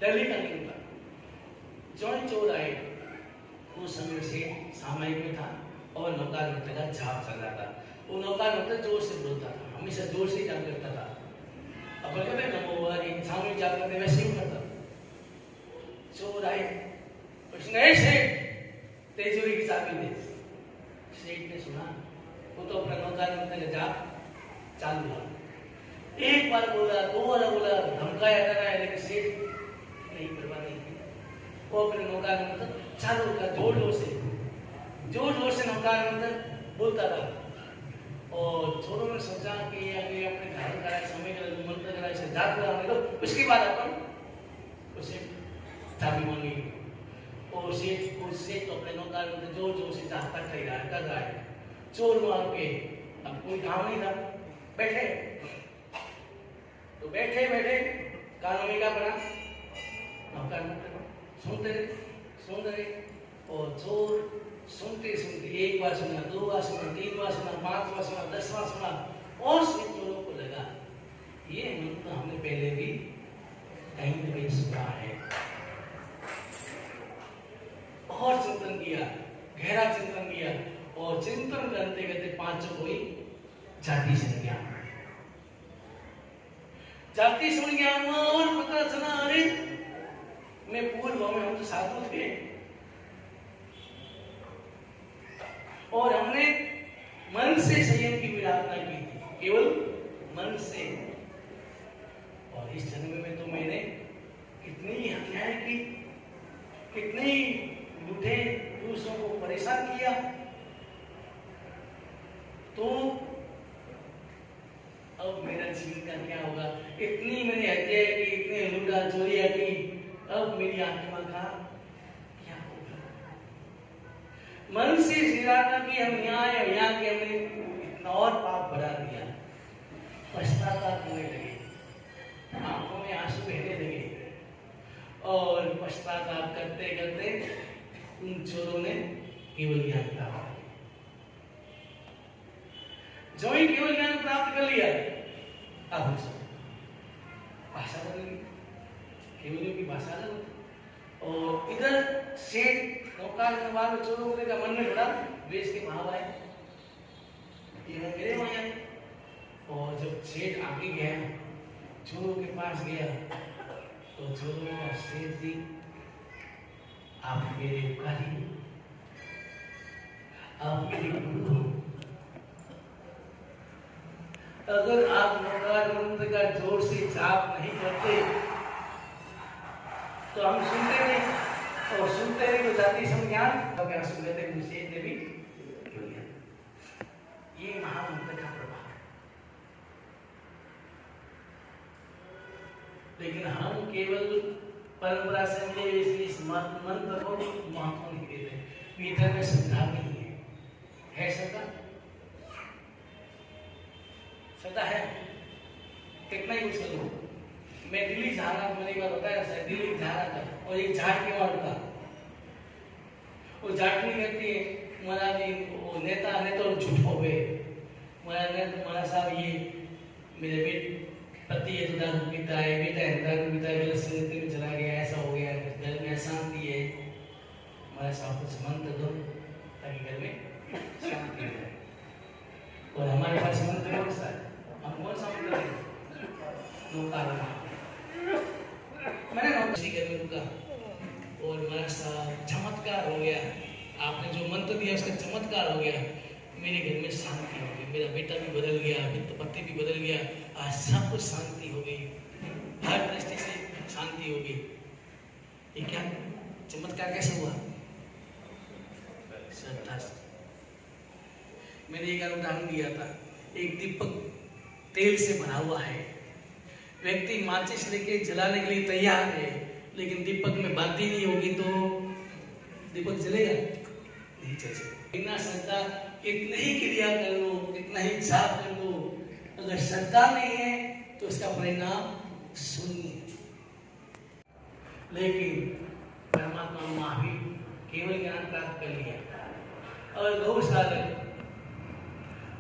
दिल्ली का नियम था। जो चोर आए उस समय से सामाई में था और नौकार मंत्र का जाप चल रहा था। वो नौकार मंत्र जोर से बोलता था, हमेशा जोर से जाप करता था। अब कहते हैं नमो वाली सामने जाप करते वैसे ही करता। चोर आए, उसने ऐसे तेजोरी की चाबी दे। सेठ ने सुना, वो तो अपना नौकार मंत्र का जाप चालू हुआ। एक बार बोला, 2 बार बोला, धमकाया कराया, लेकिन सेठ नहीं परवाह नहीं की। वो अपने नौकार मंत्र चालू कर जोर जोर से नौकार मंत्र बोलता था। और चोरों ने सोचा कि अगर अपने घर का समय का मंत्र करा इसे जाप कराने दो, उसके बाद अपन उसे चाबी मांगेंगे। और सेठ तो अपने नौकार मंत्र जोर से जाप कर रहा है। चोर मार के अब कोई काम नहीं था, बैठे तो बैठे कानों में क्या पड़ा, नौकार मंत्र सुनते रहे। और चोर सुनते एक बार सुना, 2 बार सुना, 3 बार सुना, 5 बार सुना, 10 बार सुना, और चोरों को लगा ये मंत्र हमने पहले भी कहीं न कहीं सुना है। और चिंतन किया, गहरा चिंतन किया, और चिंतन करते 5 को ही जाति समझ गया हुआ। और पता चला अरे मैं पूर्व में हम तो साधु थे और हमने मन से संयम की विराधना की थी, केवल मन से। और इस जन्म में तो मैंने कितनी हत्याएं की, कितने लूटे, दूसरों को परेशान किया। तो अब मेरा जीवन का क्या होगा? इतनी मैंने हत्या की, इतने लूटा चोरियां की, अब मेरी आत्मा का क्या होगा? मन से इरादा कि हम यहाँ आए, यहाँ के हमने इतना और पाप बढ़ा दिया, पछतावा होने लगे, आंखों में आंसू बहने लगे, और पश्चाताप करते करते उन चोरों ने केवल ज्ञान प्राप्त, जो ही केवल ज्ञान प्राप्त कर लिया, अब भाषा बदल गई, केवलियों की भाषा अलग। और इधर सेठ नौकार नवाब चोरों का मन में थोड़ा द्वेष के भाव आए, ये मेरे वहां आए। और जब सेठ आगे गया, चोरों के पास गया, तो चोरों ने कहा, सेठ जी आप मेरे उपकारी, आप मेरे गुरु हो, अगर आप नौकार मंत्र का जोर से जाप नहीं करते तो हम सुनते नहीं, और सुनते नहीं तो जाति संज्ञान क्या सुनते मुझे भी। ये महामंत्र का प्रभाव है। लेकिन हम केवल परंपरा से मिले इस मंत्र को महत्व नहीं देते, भीतर में श्रद्धा नहीं है श्रद्धा? श्रद्धा है, कितना ही कुछ करो। मैं दिल्ली जा रहा हूँ, मैंने बार बताया सर, दिल्ली जा रहा था और एक झाड़ के वहां रुका, वो झाड़नी कहती है, महाराज वो नेता है तो झूठ हो गए, महाराज साहब ये मेरे पति है तो दारू पीता है, बेटा है दारू पीता है, गलत संगति में चला गया, ऐसा हो गया, घर में अशांति है, महाराज साहब कुछ मंत्र दो ताकि घर में शांति हो जाए। और हमारे पास मंत्र कौन सा है? हम कौन सा मंत्र दें? मैंने नौकरी घर में रुका और मेरा साहब चमत्कार हो गया, आपने जो मंत्र दिया उसका चमत्कार हो गया, मेरे घर में शांति हो गई, मेरा बेटा भी बदल गया, पति भी बदल गया, आज सब कुछ शांति हो गई, हर दृष्टि से शांति हो गई। ये क्या चमत्कार कैसे हुआ? श्रद्धा से। मैंने एक उदाहरण दिया था, एक दीपक तेल से बना हुआ है, व्यक्ति माचिस लेके जलाने के लिए तैयार है, लेकिन दीपक में बाती नहीं होगी तो दीपक जलेगा नहीं, चल सकता। बिना श्रद्धा कितने ही क्रिया कर लो, कितना ही जाप कर लो, अगर श्रद्धा नहीं है तो उसका परिणाम शून्य। लेकिन परमात्मा महावीर केवल ज्ञान प्राप्त कर लिया और गौशाला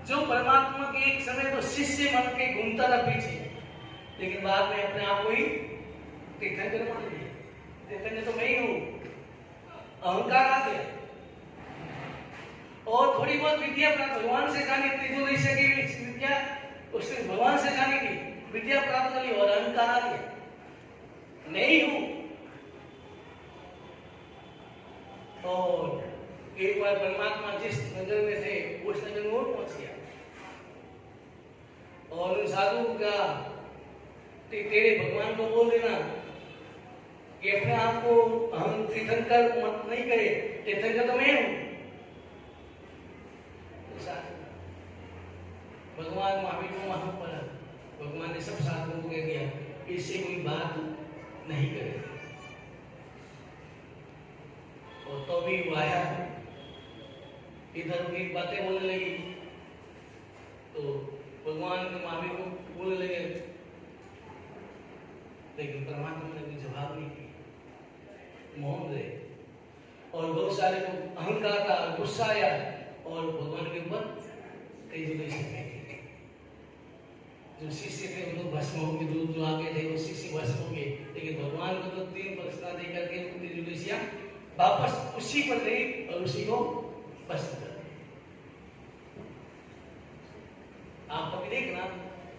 जो परमात्मा के एक समय तो शिष्य बन के घूमता था पीछे, लेकिन बाद में अपने आप को ही तीर्थंकर मान लिया, तीर्थंकर तो मैं ही हूं, अहंकार आ गया। और थोड़ी बहुत विद्या प्राप्त भगवान से जाने की विद्या, उसने भगवान से जाने की विद्या प्राप्त कर ली और अहंकार आ गया, मैं ही हूं। और एक बार परमात्मा जिस नगर में थे उस नगर में वो पहुंच गया और उन साधु का तेरे भगवान को बोल देना कि अपने आप को हम तीर्थंकर मत नहीं करे, तीर्थंकर तो मैं हूं। भगवान महावीर को वहां पड़ा, भगवान ने सब साधुओं को कह दिया इससे कोई बात नहीं करे। और तो भी वो आया, इधर उधर बातें बोलने लगी, तो भगवान के महावीर को बोलने लगे, लेकिन परमात्मा ने कोई जवाब नहीं किया, मौन रहे। और बहुत सारे को अहंकार का गुस्सा आया और भगवान के ऊपर कई जगह से जो शिष्य थे वो लोग भस्म हो गए, जो आगे थे वो शिष्य भस्म हो गए, लेकिन भगवान को तो 3 प्रश्न दे करके वापस उसी पर गई और उसी को भस्म कर दिया। आप कभी देखना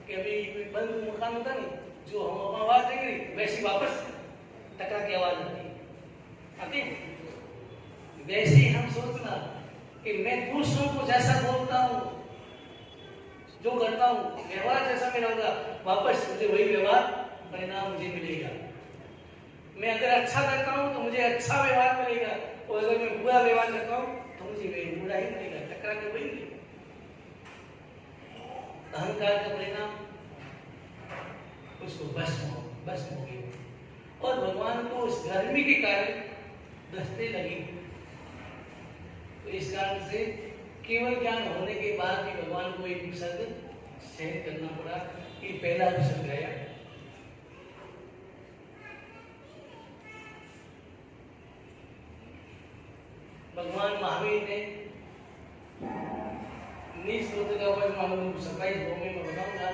कि अभी बंद मकान होता नहीं, जो हम आवाज देंगे वैसी वापस टकरा की आवाज आती, वैसे ही हम सोचना कि मैं दूसरों को जैसा बोलता हूँ, जो करता हूँ, व्यवहार जैसा मेरा होगा, वापस मुझे वही व्यवहार परिणाम मुझे मिलेगा। मैं अगर अच्छा करता हूँ तो मुझे अच्छा व्यवहार मिलेगा, और अगर मैं बुरा व्यवहार करता हूँ तो मुझे बुरा ही मिलेगा, टकरा के वही मिलेगा। अहंकार का परिणाम उसको भस्म हो गई और भगवान को उस गर्मी के कारण दस्ते लगी। तो इस कारण से केवल ज्ञान होने के बाद भी भगवान को एक विसर्ग सहन करना पड़ा। ये पहला विसर्ग गया। भगवान महावीर ने नीच गोत्र का उपासन, मालूम 27 भूमि में बताऊंगा,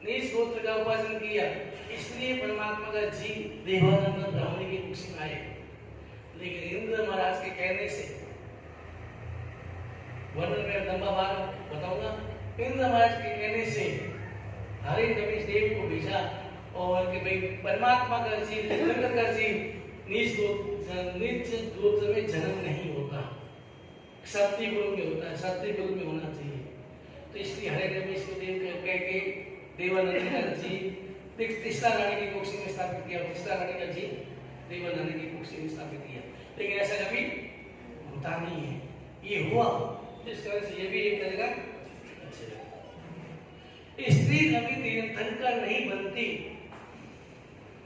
नीच गोत्र का उपासन किया, इसलिए परमात्मा का जी देवानंद ब्राह्मणी की कुक्षी में आए। लेकिन इंद्र महाराज के कहने से, वर्णन में लंबा बात बताऊंगा, इंद्र महाराज के कहने से हिरण्यकशिपु देव को भेजा और कि भाई परमात्मा का जीव, तीर्थंकर का जीव नीच गोत्र में जन्म नहीं होता, क्षत्रिय कुल में होता है, क्षत्रिय कुल में होना चाहिए। तो इसलिए हिरण्यकशिपु देव कह के देवानंद का जीव तीसरा रानी की कुक्षी में स्थापित किया। तीसरा रानी का जीव देवानंद की कुक्षी में स्थापित किया। लेकिन ऐसा कभी होता नहीं है, ये हुआ। इस तरह से ये भी एक तरह का स्त्री कभी तीर्थंकर नहीं बनती,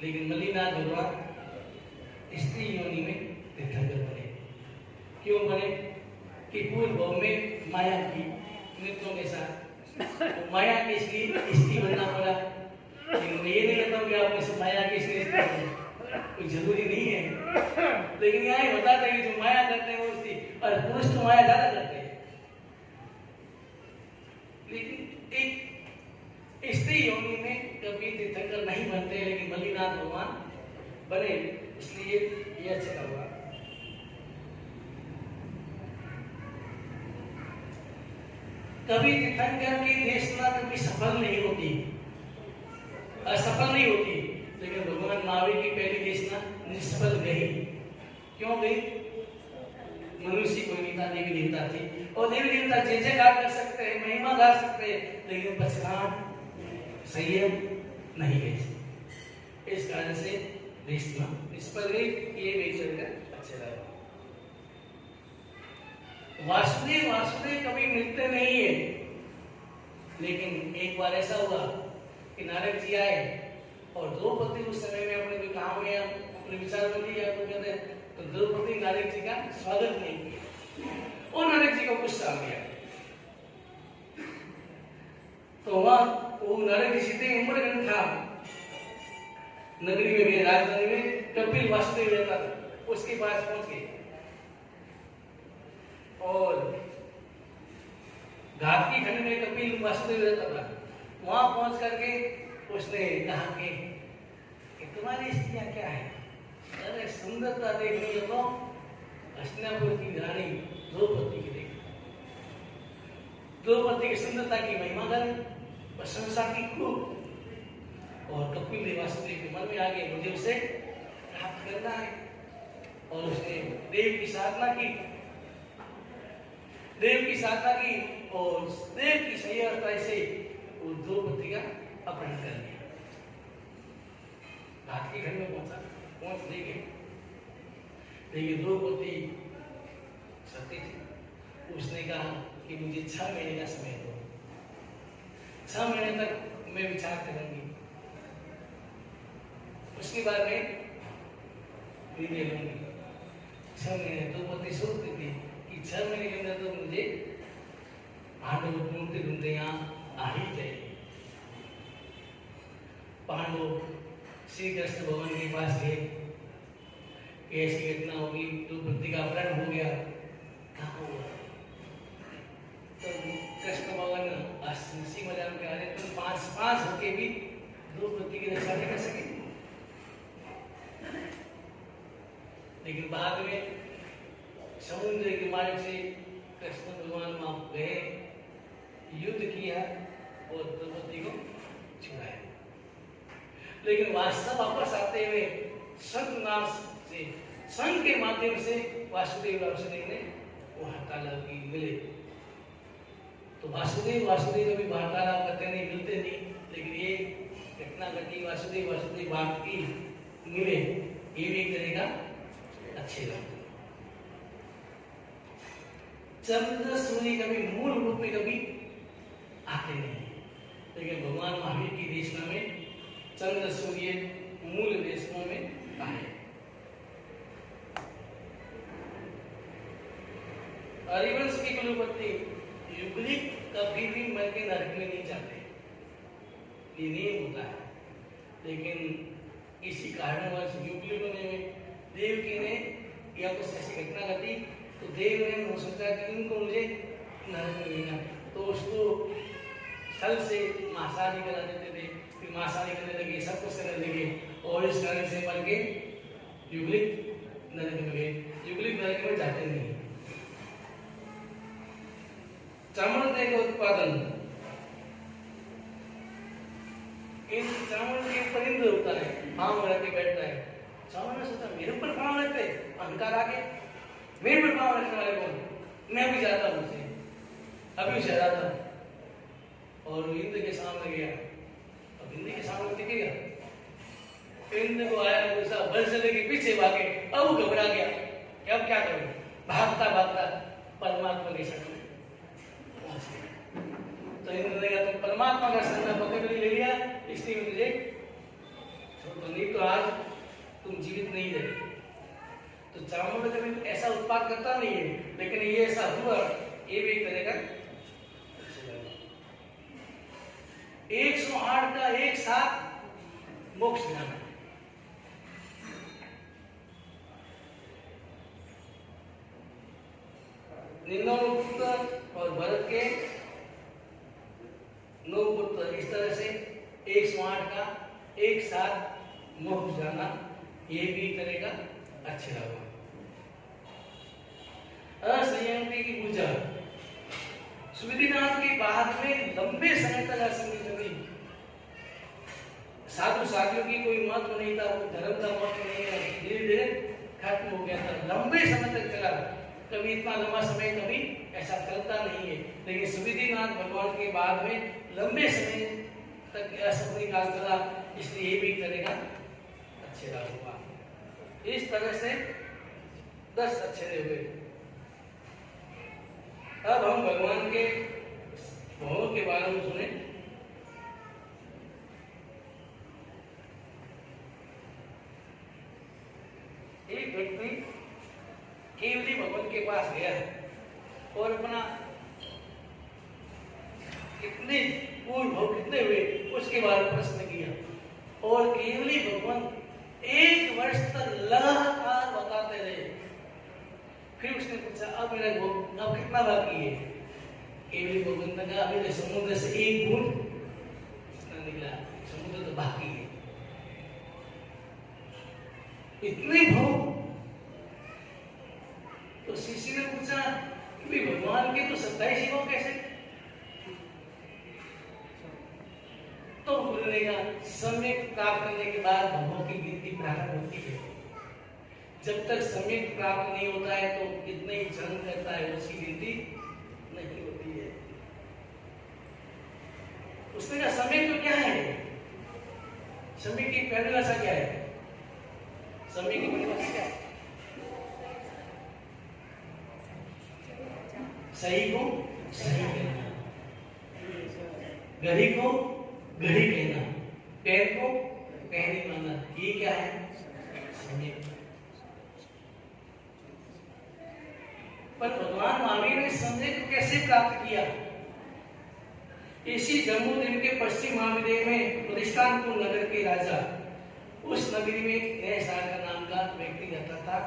लेकिन मल्लिनाथ भगवान स्त्री योनि में तीर्थंकर बने। क्यों बने? कि पूर्व भाव में माया की नृत्यों के साथ तो माया के इसलिए स्त्री बनना पड़ा। लेकिन मैं ये नहीं कहता हूँ कि आप इस माया के स्त्री कोई जरूरी नहीं है, लेकिन यहाँ ये बताता है कि जो माया करते हैं वो स्त्री, और पुरुष तो माया ज्यादा करते हैं। लेकिन एक स्त्री योनि में कभी तीर्थंकर नहीं बनते, लेकिन मल्लिनाथ भगवान बने, इसलिए ये अच्छा हुआ। कभी तीर्थंकर की देशना कभी सफल नहीं होती, असफल नहीं होती, लेकिन भगवान महावीर की पहली देशना निष्फल गई। क्यों गई? मनुष्य कोई नहीं था, देवी देवता थी, और देवी देवता जय जयकार कर सकते हैं, महिमा गा सकते हैं, लेकिन पछतान संयम नहीं गई। इस कारण से देशना निष्फल गई। ये विचार का अच्छा लगा। वासुदेव कभी मिलते नहीं है, लेकिन एक बार ऐसा हुआ कि नारद जी आए और द्रौपदी उस समय में अपने जो काम में अपने विचार बंदी या तो कहते हैं, तो द्रौपदी नारद जी का स्वागत नहीं किया और नारद जी को गुस्सा आ गया। तो वहां वो नारद जी सीधे उमड़गंज था नगरी में, राजधानी में कपिल वासुदेव रहता था, उसके पास पहुंच गए और घाट की खंड में कपिल वासुदेव रहता था। वहां पहुंच करके उसने कहा कि तुम्हारी स्त्रियां क्या है? अरे सुंदरता देखनी है तो हस्तिनापुर की रानी द्रौपदी की देखी। द्रौपदी की सुंदरता की महिमा कर प्रशंसा की खूब, और कपिल ने वासुदेव के मन में आ गया मुझे उसे प्राप्त करना है, और उसने देव की साधना की, और देव की सही अवस्था से वो द्रौपदी का अपहरण कर लिया। घाट के घर में पहुंच नहीं गए, लेकिन द्रौपदी सती थी। उसने कहा कि मुझे 6 महीने का समय दो, 6 महीने तक मैं विचार करूंगी, उसके बाद में निर्णय लूंगी। 6 महीने द्रौपदी सोचती थी कि 6 महीने के अंदर तो मुझे पांडव ढूंढते यहाँ आ ही जाएगी। पांडव श्री कृष्ण भगवान के पास गए कि ऐसी घटना होगी, द्रौपदी का अपहरण हो गया, कहाँ हुआ? तो कृष्ण भगवान हंसी मजाक में आ रहे, तुम 5 होके भी द्रौपदी की रक्षा नहीं कर सके। लेकिन बाद में समुद्र के मार्ग से कृष्ण भगवान वहां गए, युद्ध किया और द्रौपदी को छुड़ाया। लेकिन वास्तव वापस आते हुए संघनाश से, संघ के माध्यम से वासुदेव ने वो वार्तालाप की मिले। तो वासुदेव कभी वार्तालाप करते नहीं, मिलते नहीं, लेकिन ये घटना घटी, वासुदेव बात की मिले, ये भी एक तरह का अच्छे लगते। चंद्र सूर्य कभी मूल रूप में कभी आते नहीं, लेकिन भगवान महावीर की देशना में चंद्र सूर्य मूल देशों में आए। हरिवंश की कुलपति युगलिक कभी भी मर के नरक में नहीं जाते, ये नियम होता है। लेकिन इसी कारणवश युगलिक ने देवकी ने या कुछ ऐसी घटना घटी तो देव ने सोचा कि इनको मुझे नरक में मिलना, तो उसको स्थल से मांसाहारी करा देते थे, फिर मांसाहारी करने लगे, सब कुछ करने लगे और इस कारण से मर के युगलिक नरक में गए। युगलिक नरक में जाते नहीं। चावल का उत्पादन, इन चावल के ऊपर इंद्र होता है, पांव रख के बैठता है। चावल ने सोचा मेरे ऊपर पांव रखते, अहंकार आ गया, मेरे ऊपर पांव रखने वाले कौन, मैं भी जाता हूं उसे, अभी उसे हराता हूं। और इंद्र के सामने गया, अब इंद्र के सामने टिकेगा, इंद्र को आया गुस्सा, बरसले के पीछे भागे, अब वो घबरा गया कि अब क्या करूं, भागता भागता परमात्मा के शरण में। तो इंद्र ने कहा तुम परमात्मा का शरण पकड़ ले लिया, इसलिए मुझे तो नहीं तो आज तुम जीवित नहीं रहे। तो चावल कभी ऐसा उत्पाद करता नहीं है, लेकिन ये ऐसा हुआ, ये भी एक तरह का 108 का एक साथ मोक्ष दिलाना। पुत्र और भरत के 9 पुत्र, इस तरह से 108 का एक साथ मोक्ष जाना, ये भी तरह का अच्छा लगा। असंयमी की पूजा, सुविधिनाथ के बाद में लंबे समय तक असंगी चली। साधु साधियों की कोई महत्व नहीं था, कोई धर्म का महत्व नहीं है, धीरे धीरे खत्म हो गया था। लंबे समय तक चला, कभी इतना लंबा समय कभी ऐसा चलता नहीं है। लेकिन सुविधिनाथ भगवान के बाद में लंबे समय तक असंगी काल चला, इसलिए ये भी करेगा अच्छे हुआ। इस तरह से 10 अक्षरे हुए। अब हम भगवान के भोग के बारे में सुने। एक व्यक्ति केवली भगवान के पास गया और अपना कितने पूर्व भोग कितने हुए उसके बारे में प्रश्न किया और केवली भगवान 1 वर्ष तक लगातार बताते रहे। फिर उसने पूछा अब मेरा भोग अब कितना बाकी है? केवली भगवान ने कहा अभी समुद्र से 1 बूंद निकला, समुद्र तो बाकी है। इतने भोग। तो शिष्य ने पूछा कि भगवान के तो 27 भोग कैसे? तो गुरु ने कहा सम्यक प्राप्त करने के बाद भगवान की गिनती प्रारंभ होती है। जब तक सम्यक प्राप्त नहीं होता है तो कितने ही जन्म करता है उसकी गिनती नहीं होती है। उसने कहा समय तो क्या है? समय की परिभाषा क्या है? समय की परिभाषा क्या है? सही को सही कहना, घड़ी को घड़ी कहना, पैर को पैर ही मानना, ये क्या है? समय। पर भगवान महावीर ने समय को कैसे प्राप्त किया? इसी जम्मूद्वीप के पश्चिम महाविदेह में प्रतिष्ठानपुर नगर के राजा, उस नगरी में नैसार का नाम का व्यक्ति रहता था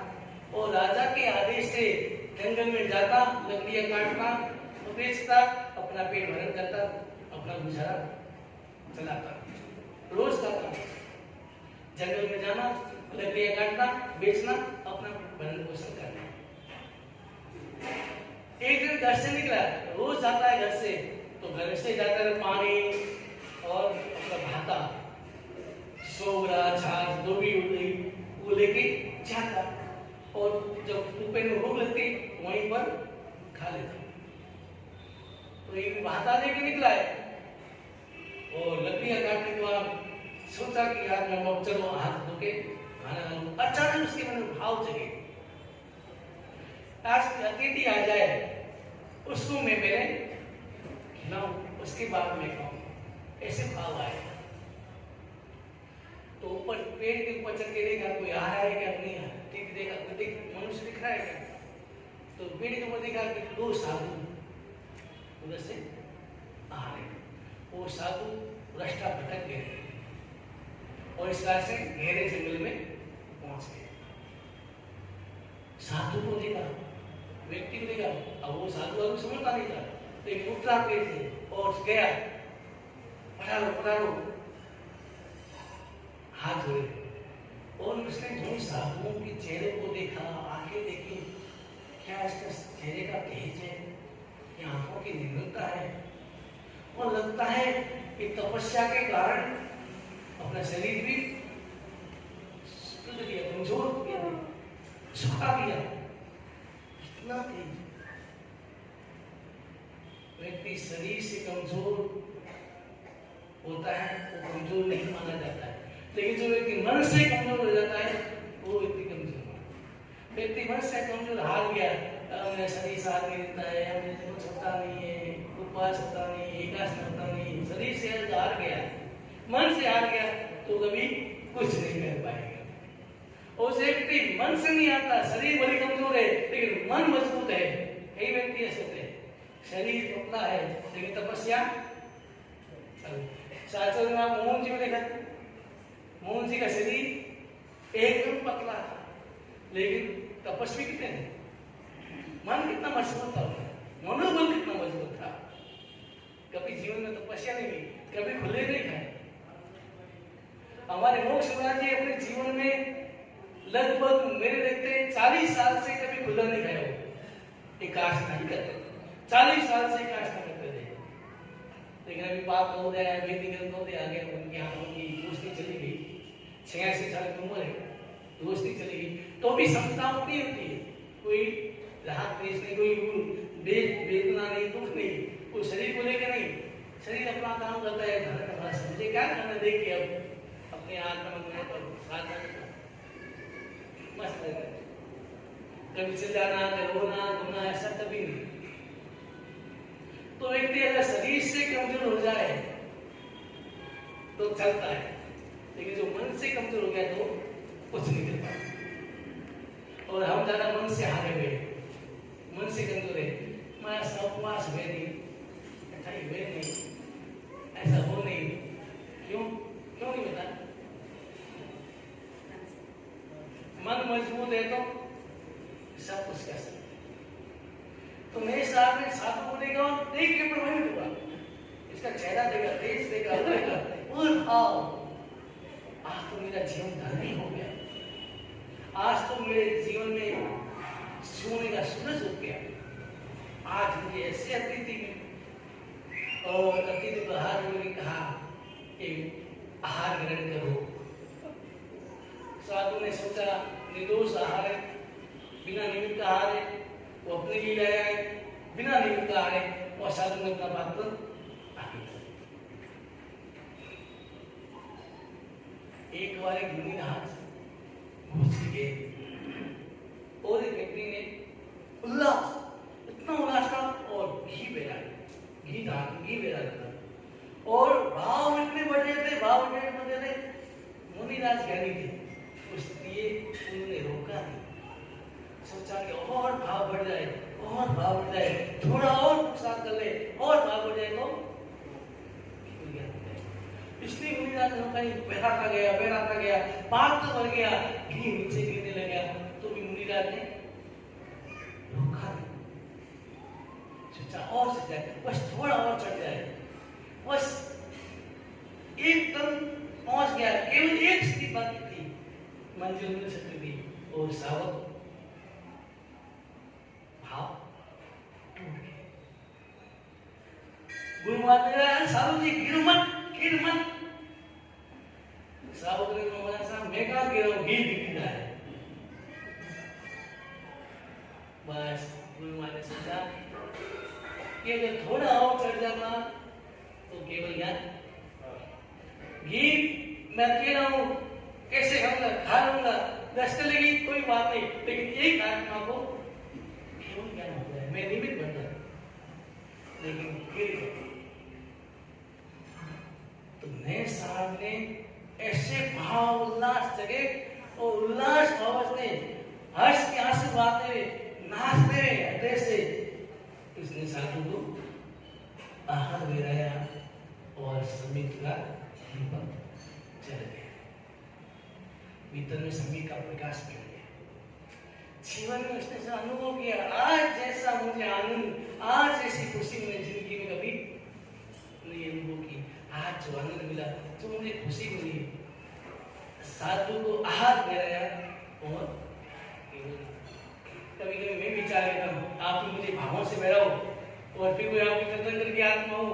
और राजा के आदेश से जंगल में जाता, लकड़ियां काटता, बेचता, अपना पेट भरण करता, अपना गुजारा चलाता। रोज का काम, जंगल में जाना, लकड़ियां काटना, बेचना, अपना भरण पोषण करना। एक दिन घर से निकला, रोज जाता है घर से, तो घर से जाता है पानी और अपना भाता, सोगरा, छाछ, जो भी होती वो लेके जाता और जब कुपे में भूख लगती वहीं पर खा लेता। तो एक भाता लेके निकला है और लकड़ियां काटने के बाद सोचा कि यार मैं अब चलो हाथ धो के खाना खाऊं। अचानक उसके मन में भाव जगे, आज अतिथि आ जाए उसको मैं पहले खिलाऊं, उसके बाद में खाऊं। ऐसे भाव आए। तो ऊपर पेड़ के ऊपर चढ़ के देखा कोई आ रहा है क्या नहीं आ रहा, ठीक देखा कोई मनुष्य दिख रहा है क्या, तो पेड़ के ऊपर देखा कि दो साधु उधर से आ रहे। वो साधु रास्ता भटक गए और इस तरह से गहरे जंगल में पहुंच गए। साधु को देखा, व्यक्ति को देखा, अब वो साधु अभी समझता नहीं था, लेकिन उठ रहा पेड़ से और गया, पढ़ा लो हाथ जोड़े। और उसने जो साधुओं के चेहरे को देखा, आंखें देखी, क्या इसका चेहरे का तेज है, ये आंखों की निर्मलता है, और लगता है कि तपस्या के कारण अपना शरीर भी कमजोर किया, सुखा दिया, इतना तेज। व्यक्ति शरीर से कमजोर होता है वो कमजोर नहीं माना जाता है, लेकिन जो व्यक्ति मन से कमजोर हो जाता है वो व्यक्ति कमजोर। व्यक्ति मन से कमजोर हार गया, मेरा शरीर साथ नहीं देता है, मुझे कुछ होता नहीं है, उपवास होता नहीं, एकादशी होता नहीं, शरीर से हार गया, मन से हार गया तो कभी कुछ नहीं कर पाएगा। और उस व्यक्ति मन से नहीं आता, शरीर बड़ी कमजोर है लेकिन मन मजबूत है। कई व्यक्ति ऐसे होते हैं, शरीर पतला है लेकिन तपस्या। शास्त्रों में आप मोहन जी को देखा, मोहन जी का शरीर एकदम पतला था लेकिन तपस्वी कितने थे, मन कितना मजबूत था, मनोबल कितना मजबूत था। कभी जीवन में तपस्या नहीं की, कभी खुले नहीं खाए। हमारे मोक्ष महाराज जी अपने जीवन में लगभग मेरे देखते 40 साल से कभी खुला नहीं खाए, हो एकादशी नहीं करते, 40 साल से एकादशी करते थे। लेकिन अभी पाप हो गया, वेदी ग्रंथ हो गया, उनकी आंखों की रोशनी चली गई, 86 साल की उम्र है, रोशनी चली गई, तो भी समता नहीं होती है, कोई राहत देश नहीं, कोई वेदना नहीं, दुख नहीं, कोई शरीर को लेकर नहीं, शरीर अपना काम करता है, घर का बड़ा समझे क्या करना, देख के अब अपने आत्मा में साधना मस्त है, कभी चिल्लाना, रोना धोना ऐसा कभी नहीं। तो व्यक्ति अगर शरीर से कमजोर हो जाए तो चलता है, लेकिन जो मन से कमजोर हो गया तो कुछ नहीं कर पाता। और हम ज्यादा मन से हारे हुए, मन से कमजोर है, मैं उपवास हुए नहीं, हुए नहीं, ऐसा हो नहीं, क्यों नहीं बता? मन मजबूत है तो सब कुछ कर सकते। तो मेरे सामने साधु को देखा और देख के प्रभावित हुआ, इसका चेहरा देखा, तेज देखा, और भाव, आज तो मेरा जीवन धर्मी हो गया, आज तो मेरे जीवन में सोने का सूरज उग गया। आज मुझे ऐसे अतिथि में और अतिथि प्रहार ने कहा कि आहार ग्रहण करो। साधु ने सोचा निर्दोष आहार है, बिना निमित्त आहार है, वो अपने लिए लाया है, बिना निमित्त आहार है, और साधु ने अपना बात पर एक बार एक मुनि हाथ घुस गए और एक व्यक्ति ने उल्लास, इतना उल्लास था, और घी बेरा था, और भाव इतने बढ़े थे, मुनिराज ज्ञानी थे, इसलिए उन्होंने रोका नहीं, सोचा कि और भाव बढ़ जाए, थोड़ा और नुकसान कर ले, और भाव बढ़ जाए तो इसलिए मुनिराज ने कहीं बैठाता गया, पात्र भर गया, घी नीचे गिरने लगा, तो भी मुनिराज ने रोका नहीं, सोचा और से जाए, बस थोड़ा और चढ़ जाए, बस एकदम पहुंच गया, केवल एक सीधी बाकी थी, मंजिल मिल सकती थी, और सावक भाव टूट गए। गुरु महाराज ने कहा, साधु जी गिर मत। सावक ने कहा, मैं कहा गिरा हूं, घी दिख रहा है। बस गुरु महाराज ने सोचा कि अगर थोड़ा और चढ़ जाता तो केवल यार घी मैं अकेला हूं, कैसे खाऊंगा, खा लूंगा, दस्त लगी कोई बात नहीं, लेकिन एक आत्मा को केवल ज्ञान हो जाए, मैं निमित्त बन जाऊं। लेकिन गिर गए, तो नए साल में ऐसे भाव उल्लास जगे और उल्लास भाव से हर्ष के आंसू आते हुए नाचते हृदय से उसने साधु को आहार गिराया और समीप का दीपक जल गया। भीतर में समीप का प्रकाश मिल गया। जीवन में उसने से अनुभव किया, आज जैसा मुझे आनंद, आज जैसी खुशी मैंने जिंदगी में कभी नहीं अनुभव की। आज जो आनंद मिला, जो मुझे खुशी मिली, साधु को आहार गिराया और कभी कभी मैं विचार करता हूँ, आप मुझे भावों से बहराओ और फिर कोई आपकी तंत्र की आत्मा हो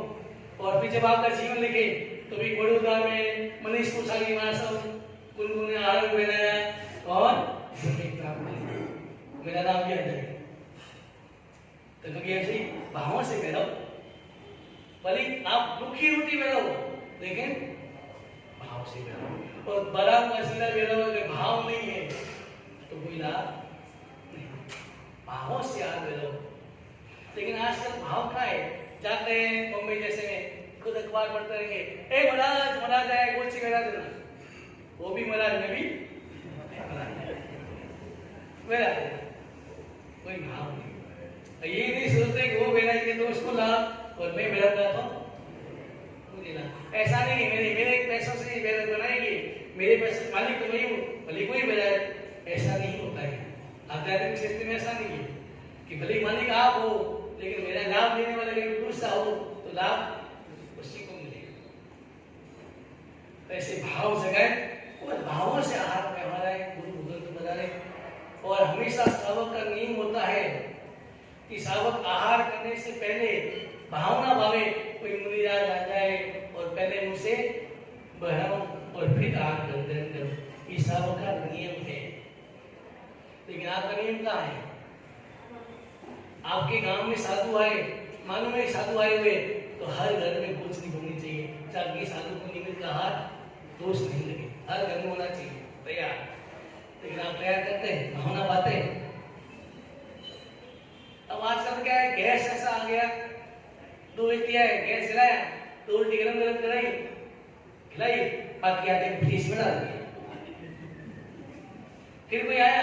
और फिर जब आपका जीवन लिखे तो भी बड़ौदा में मनीष कुशाली महाशय गुनगुने आहार बहराया और मेरा नाम क्या है। तो कभी ऐसे ही भावों से बहराओ, भले आप दुखी रोटी बहराओ लेकिन भाव से बहराओ। और बड़ा मसीला बहराओ अगर भाव नहीं है तो कोई लाभ नहीं। भावों से आग बहराओ। लेकिन आजकल भाव का है, जाते हैं बम्बई जैसे में खुद अखबार पढ़ते रहेंगे, ए महाराज महाराज आए गोची बहरा देना, वो भी महाराज में भी बहरा देना, कोई भाव नहीं। ये नहीं सोचते कि वो बहराएंगे तो उसको लाभ और मैं बहराऊंगा तो मुझे लाभ। ऐसा नहीं है मेरे पैसों से बहरा बनाएंगे, मेरे पैसे मालिक तो नहीं हूँ, भले कोई बहराए, ऐसा नहीं होता है। आध्यात्मिक क्षेत्र में ऐसा नहीं है कि भले मालिक आप हो लेकिन मेरा लाभ लेने वाला कोई दूसरा हो तो लाभ उसी को मिलेगा। तो ऐसे भाव जगाए और भावों से आहार में हमारा गुरु भगवंत बता रहे। और हमेशा सावक का नियम होता है कि सावक आहार करने से पहले भावना भावे कोई मुनिराज आ जाए और पहले मुझसे बहराओ और फिर आहार करते करो। ये सावक का नियम है। लेकिन आपका नियम कहाँ है? आपके गांव में साधु आए, मालूम है साधु आए हुए तो हर घर में कुछ नहीं होनी चाहिए, ताकि साधु को निमित्त का हाथ दोष नहीं लगे, हर घर में होना चाहिए तैयार। लेकिन आप तैयार करते हैं, भावना पाते हैं। अब आजकल क्या है, गैस ऐसा आ गया, दो व्यक्ति आए, गैस जलाया, दो उल्टी गरम गरम कराई खिलाई, बाकी आते हैं फ्रीज में डाल दिया। फिर कोई आया,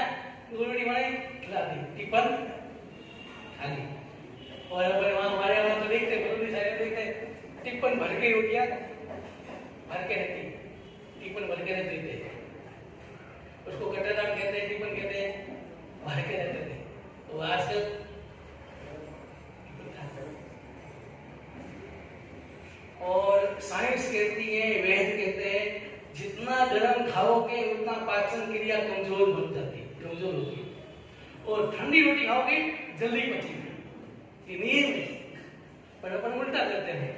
दो उल्टी बनाई खिला दी, टिफिन खाली। और हमारे वहां तो देखते टिप्पण भर के रोटियां भर के रहती, टिप्पण भर के रहते थे, उसको कटादान कहते हैं, टिप्पण कहते हैं, भर के रहते थे। तो आजकल और साइंस कहती है, वैद्य कहते हैं, जितना गर्म खाओगे उतना पाचन क्रिया कमजोर बन जाती, कमजोर होती। और ठंडी रोटी खाओगे जल्दी पचेगी, ये नियम है। पर अपन उल्टा करते हैं।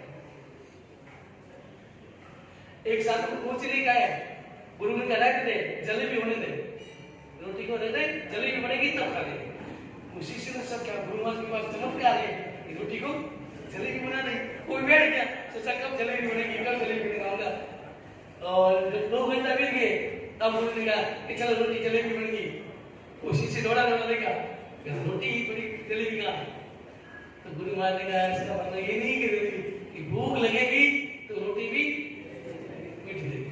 एक साथ पूछ ली क्या है, गुरु ने कहा कि दे जलेबी होने दे, रोटी को दे दे, जलेबी बनेगी तब खा लेंगे। उसी से सब क्या गुरु महाराज के पास चमत्कार है, रोटी को जलेबी बना दे। कोई बैठ गया, सोचा कब जलेबी बनेगी, कब जलेबी बनाऊंगा। और जब 2 घंटा बीत गए तब गुरु ने कहा कि चलो रोटी जलेबी बनेगी। उसी से दौड़ा देगा, रोटी ही बड़ी जलेबी का। तो गुरु महाराज ने कहा इसका मतलब ये नहीं कि भूख लगेगी तो रोटी भी मीठी लगेगी।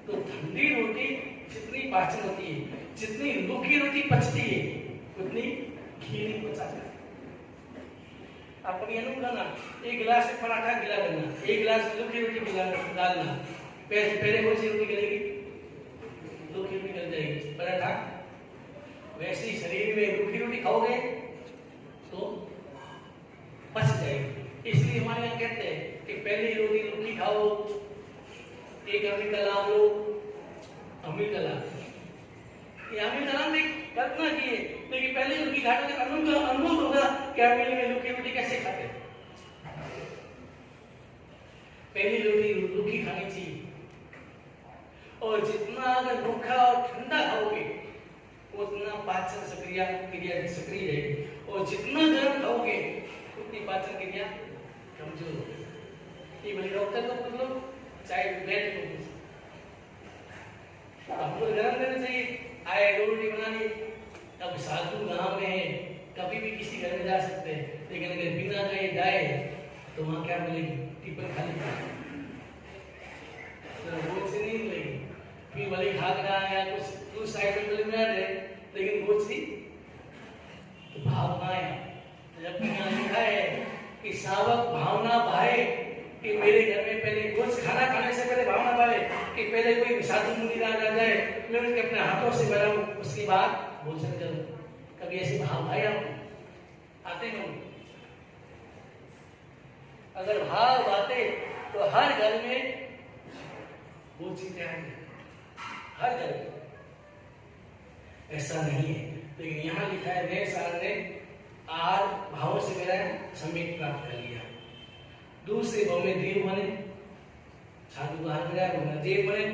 तो ठंडी रोटी जितनी पाचन होती है, जितनी रूखी रोटी पचती है, उतनी घी नहीं पचा जाती। अपनी अनुगाना, एक गिलास से पराठा गिला करना, एक गिलास रूखी रोटी गिला डालना, पहले कौन सी रोटी गिलेगी? रूखी रोटी गल जाएगी, पराठा। वैसे ही शरीर में रूखी रोटी खाओगे तो पच जाएगी। इसलिए हमारे यहाँ कहते हैं कि पहली रोटी रूखी खाओ, एक अमृत लाभ लो, अमृत लाभ। ये अमृत लाभ में कल्पना की है, लेकिन पहले रूखी खाओगे तो अनुभव होगा कि आप मेरे में रूखी रोटी कैसे खाते हैं। पहली रोटी रूखी खानी चाहिए। और जितना अगर रूखा और ठंडा खाओगे उतना पाचन क्रिया सक्रिय रहेगी, और जितना गर्म खाओगे उतनी पाचन क्रिया कमजोर होगी। ये बोले डॉक्टर को पूछ लो, चाहे वैद्य को पूछ लो, हमको गर्म देना चाहिए। आए रोटी बनानी, अब साधु गांव में है, कभी भी किसी घर में जा सकते हैं, लेकिन अगर बिना कहे जाए तो वहाँ क्या मिलेगी? टिप्पण खाली रोज से नहीं मिलेगी। फिर भले घाघरा या कुछ साइड में मिल रहे, लेकिन रोज की तो भावनाएं। जब यहाँ लिखा है कि सावक भावना भाए, कि मेरे घर में पहले कुछ खाना खाने से पहले भावना भाए कि पहले कोई साधु मुनि आ जाए, मैं उसके अपने हाथों से बनाऊं, उसके बाद भोजन करूं। कभी ऐसे भाव भाई आप आते हैं? अगर भाव आते तो हर घर में वो चीजें आएंगी, हर घर में। ऐसा नहीं है, लेकिन यहाँ लिखा है नए साल ने आर भाव से मेरा समेत प्राप्त कर लिया। दूसरे भाव में देव बने, साधु बाहर गया वो देव बने,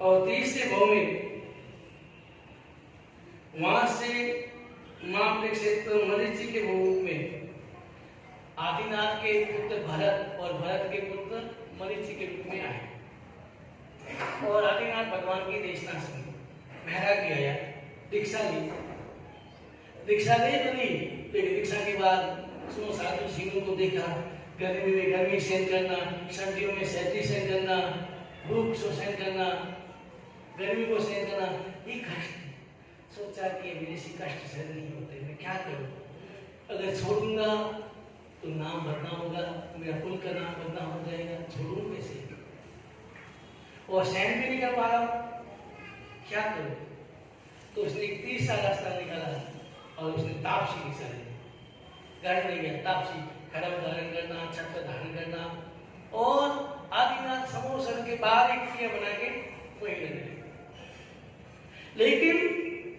और तीसरे भाव में वहां से मापने क्षेत्र मरीचि के रूप में आदिनाथ के पुत्र भरत और भरत के पुत्र मरीचि के रूप में आए, और आदिनाथ भगवान की देशना सुनी, महराज भी आया, दीक्षा ली। दीक्षा ले तो ली, लेकिन दीक्षा के बाद सुनो साधु सिंह को देखा, गर्मी में गर्मी सहन करना, सर्दियों में सर्दी सहन करना, भूख को सहन करना, गर्मी को सहन करना, ये कष्ट। सोचा कि ये मेरे से कष्ट सहन नहीं होते, मैं क्या करूं? अगर छोड़ूंगा तो नाम बदनाम होगा, मेरा कुल का नाम बदनाम हो जाएगा, छोड़ूं कैसे? और सहन भी नहीं कर पा रहा, क्या करूं? तो उसने एक तीसरा रास्ता निकाला, और उसने तापसी दिशा ली। गाड़ी ले गया, तापसी खड़म धारण करना, छत्र धारण करना, और आदिनाथ समोसन के बाहर एक क्रिया बना के वही लगे। लेकिन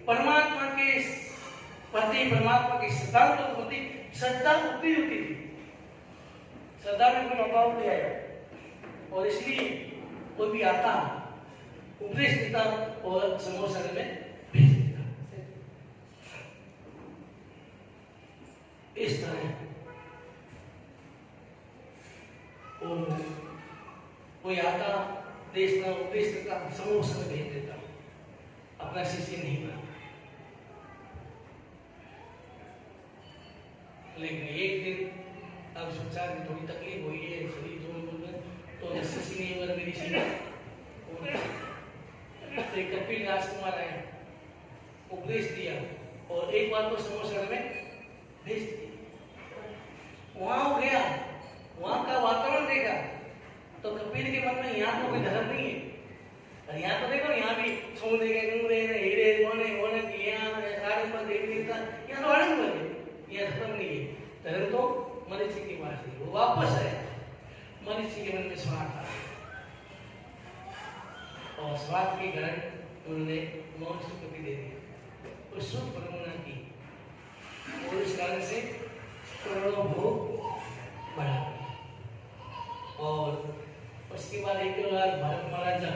परमात्मा के प्रति, परमात्मा की श्रद्धा के प्रति श्रद्धा उतनी होती थी, श्रद्धा में कोई अभाव नहीं आया, और इसलिए कोई भी आता उपदेश देता और समोसन में भेज देता। इस तरह कोई आता देश का उपदेश देता, समोसन में भेज देता, अपना शिष्य नहीं बना। लेकिन एक दिन अब सोचा कि थोड़ी तकलीफ हुई है, शरीर तो शिष्य नहीं होगा मेरी शिष्य। तो एक कपिल राजकुमार आए, उपदेश दिया, और एक बार तो समोसन में भेज दिया। वहां गया, वहां का वातावरण देखा, तो कपिल के मन में यहाँ तो कोई धर्म नहीं है। यहाँ तो देखो, यहाँ भी सोने के गुंगरे हीरे मोने मोने यहाँ देवी देवता, यहाँ तो आनंद बने, यहाँ धर्म नहीं है। धर्म तो मरीचि के पास है। वो वापस आया, मरीचि के मन में स्वार्थ आ, और स्वार्थ के कारण उन्होंने मौन सुकृति दे दी, उस सुख परमुना की, और इस कारण से करोड़ों भोग बढ़ा। और उसके बाद एक बार भरत महाराजा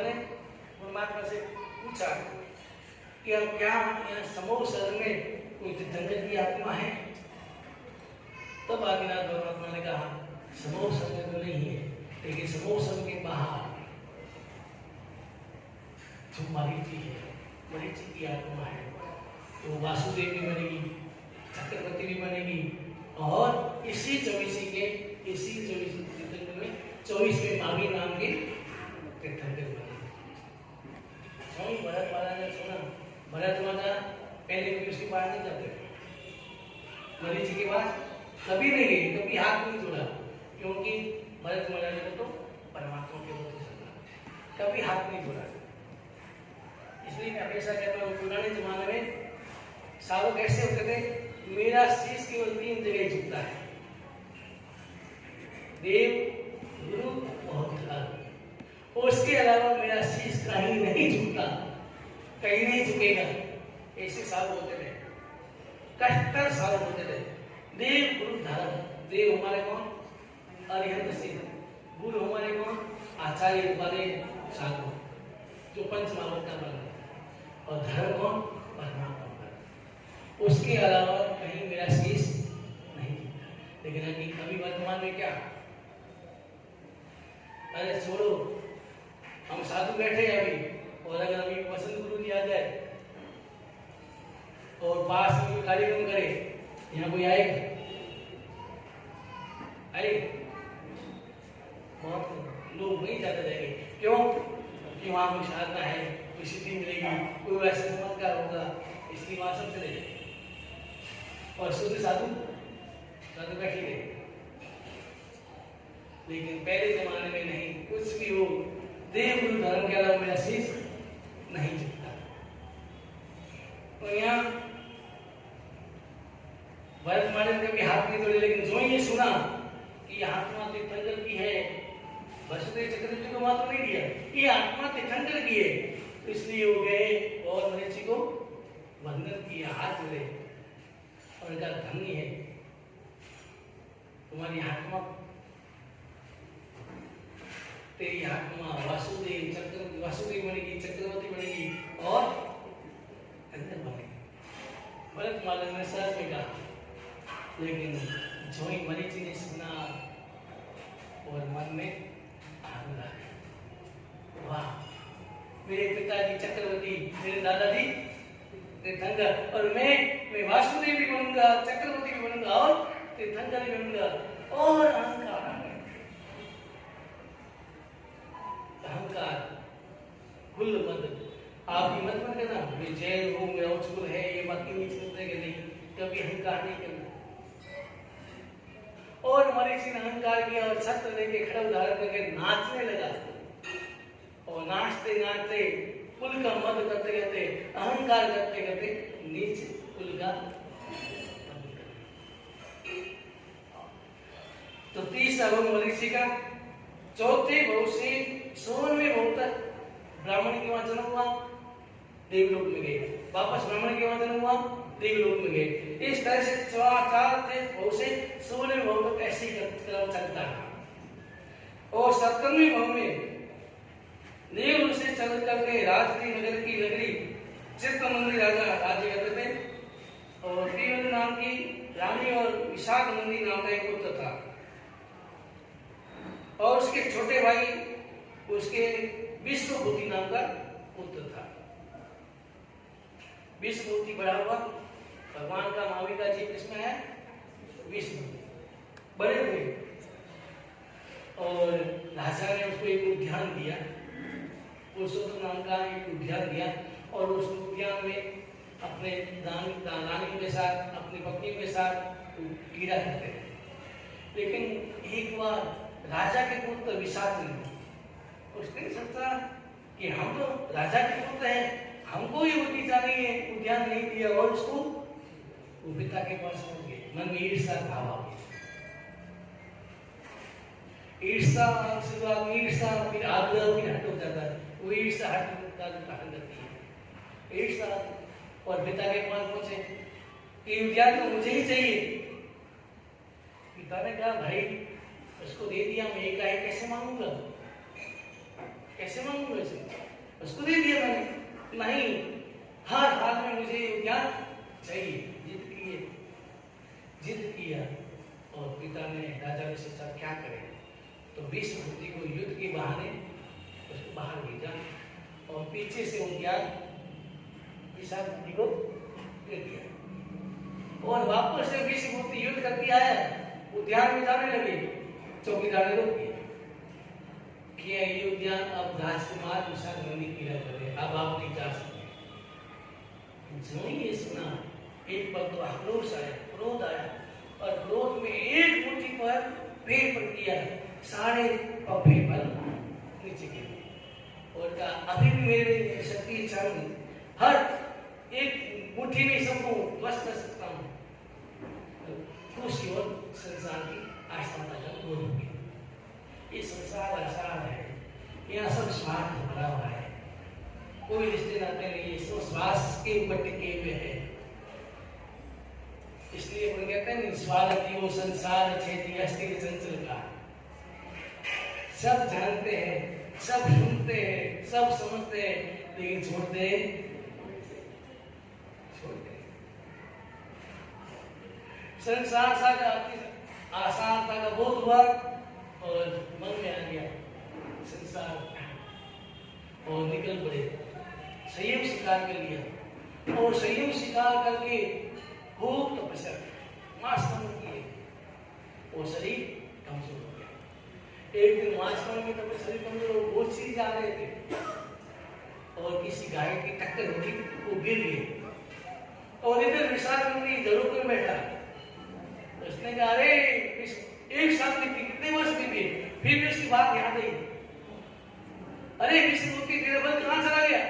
ने परमात्मा से पूछा कि अब क्या यहाँ समूह शरण में कोई तीर्थंकर की आत्मा है? तब आदिनाथ परमात्मा ने कहा समूह शरण में तो नहीं है, लेकिन समूह शरण के बाहर जो मरीचि है, मरीचि की आत्मा है, तो वासुदेव भी बनेगी, चक्रवर्ती भी बनेगी, और इसी 24वें मावी नाम के तीर्थंकर बने। स्वामी भरत महाराज ने सुना, भरत महाराज पहले कभी उसके पास नहीं जाते, मरीचि के पास कभी नहीं गए, कभी हाथ नहीं जोड़ा, क्योंकि भरत महाराज को तो परमात्मा के प्रति श्रद्धा, कभी हाथ नहीं जोड़ा। इसलिए मैं हमेशा कहता हूँ, पुराने जमाने में साधु कैसे होते थे? मेरा शीश केवल 3 जगह झुकता है, देव, गुरु और धर्म। उसके अलावा मेरा शीश कहीं नहीं झुकता, कहीं नहीं झुकेगा। ऐसे साधु होते थे, कट्टर साधु होते थे। देव, गुरु, धर्म। देव हमारे कौन? अरिहंत सिंह। गुरु हमारे कौन? आचार्य वाले साधु जो पंचमहाभूत का बना, और धर्म कौन? परमात्मा। उसके अलावा कहीं मेरा शीश नहीं झुकता। लेकिन अभी वर्तमान में क्या? अरे छोड़ो, हम साधु बैठे हैं अभी, और अगर अभी वसंत गुरु जी आ जाए और पास में कोई कार्यक्रम करे, यहाँ कोई आएगा? अरे बहुत लोग वहीं जाते रहेंगे। क्यों? कि वहाँ कोई साधना है, कोई सिद्धि मिलेगी, कोई वैसा चमत्कार होगा, इसलिए वहाँ सब चले गए। और शुद्ध साधु साधु बैठे गए। लेकिन पहले जमाने में नहीं, कुछ भी हो, देव गुरु धर्म के अलावा मेरा शीश नहीं झुकता। तो यहाँ भरत महाराज कभी हाथ नहीं तोड़े, लेकिन जो ये सुना कि आत्मा तीर्थंकर की है, वसुदेव चक्रवर्ती को मात्र नहीं दिया, ये आत्मा तीर्थंकर की है, तो इसलिए वो गए और महर्षि को वंदन किया, हाथ जोड़े और इनका धन्य है तुम्हारी आत्मा, तेरी आत्मा वासुदेव चक्रवर्ती, वासुदेव बनेगी, चक्रवर्ती बनेगी और अंदर बनेगी। भरत महाराज ने सहज में कहा, लेकिन जो ही मरीचि ने सुना और मन में आनंद आ गया, वाह मेरे पिताजी चक्रवर्ती, मेरे दादाजी तीर्थंकर, और मैं वासुदेव भी बनूंगा, चक्रवर्ती भी बनूंगा और तीर्थंकर भी बनूंगा। और अहंकार आ गया, अहंकार कुल मत आपकी मत मत करना, मैं जैन हूँ, मैं औचुल है, ये बाकी नहीं समझने के नहीं, कभी अहंकार नहीं करना। और मरीचि ने अहंकार किया और छत्र लेके खड़ग धारण करके नाचने लगा, और नाचते नाचते कुल का मद करते करते, अहंकार करते करते नीचे कुल का। तो तीसरा भव मरीचि का, चौथे भव से 16वें भव तक ब्राह्मण के वहां जन्म हुआ, देवलोक में गए, वापस ब्राह्मण के वहां जन्म हुआ, देवलोक में गए। इस तरह से 4 भव से 16वें भव तक ऐसे ही क्रम चलता है। और 17वें भव में देव से चल करके राजती नगर की नगरी चित्तमंदी राजा राज्य करते थे, और त्रिवंद नाम की रानी और विशाख नंदी नाम का एक पुत्र था, और उसके छोटे भाई उसके विश्वभूति नाम का पुत्र था। विश्वभूति बड़ा हुआ, भगवान का माविका जी किसमें है? विष्णु, बड़े हुए, और राजा ने उसको एक उद्यान दिया, पुरुषोत्तम नाम का एक उद्यान दिया, और उस उद्यान में अपने रानी के साथ, अपनी पत्नी के साथ क्रीड़ा करते थे। लेकिन एक बार राजा के पुत्र विशाख ने, उसने सोचा कि हम तो राजा के पुत्र हैं, हमको ये उद्यान नहीं दिया, और उसको वो पिता के पास पहुंच गए। मन में ईर्ष्या भाव आ गया, ईर्ष्या फिर आग्रह फिर हट हो जाता है, वो ईर्ष्या हट का कारण करती है ईर्ष्या। और पिता के पास पहुंचे कि उद्यान तो मुझे ही चाहिए। पिता ने कहा भाई उसको दे दिया, मैं एक गाय कैसे मांगूंगा, कैसे मांगूंगा इसे, उसको दे दिया मैंने, नहीं हर हाल में मुझे उद्यान चाहिए। जिद किया, और पिता ने राजा ने सोचा क्या करे, तो विश्वभूति को युद्ध के बहाने उसको बाहर भेजा, और पीछे से उद्यान विशाखभूति को दे दिया, और वापस से विश्वभूति युद्ध करके आया, उद्यान में जाने लगे, चौकीदार ने रोक दिया कि ये उद्यान अब राजकुमार विशाखभूति की है, अब आप नहीं जा सकते। जो ये सुना, एक पल तो आक्रोश आया, क्रोध आया, और क्रोध में एक मुट्ठी पर पेड़ पर किया, सारे पपे पर नीचे गिरे, और कहा अभी भी मेरे शक्ति चाहिए, हर एक मुट्ठी में सबको ध्वस्त कर सकता हूँ। खुशी और संसार की आस्थापना का दूर हो गई। ये संसार आसान है, यहाँ सब स्वार्थ भरा हुआ है, कोई रिश्ते नाते नहीं है, सब स्वार्थ के ऊपर टिके हुए हैं। इसलिए अपन कहते हैं स्वार्थ वो संसार क्षेत्रीय अस्थिर चंचल का। सब जानते हैं, सब सुनते हैं, सब समझते हैं, लेकिन छोड़ते संसार सा का आसानता का बोध हुआ, और मन में आ गया संसार, और निकल पड़े, संयम स्वीकार कर लिया, और संयम स्वीकार करके खूब तपस्या मास किए, वो शरीर माछपन में तो शरीर कमजोर बहुत चीज आ रहे थे और किसी गाय की टक्कर होगी वो गिर गई और इधर विशाल अपनी जड़ों पर बैठा। उसने कहा अरे एक साल में कितने वर्ष बीते फिर भी उसकी बात याद आई। अरे विष्णुमूर्ति तेरा बल कहां चला गया?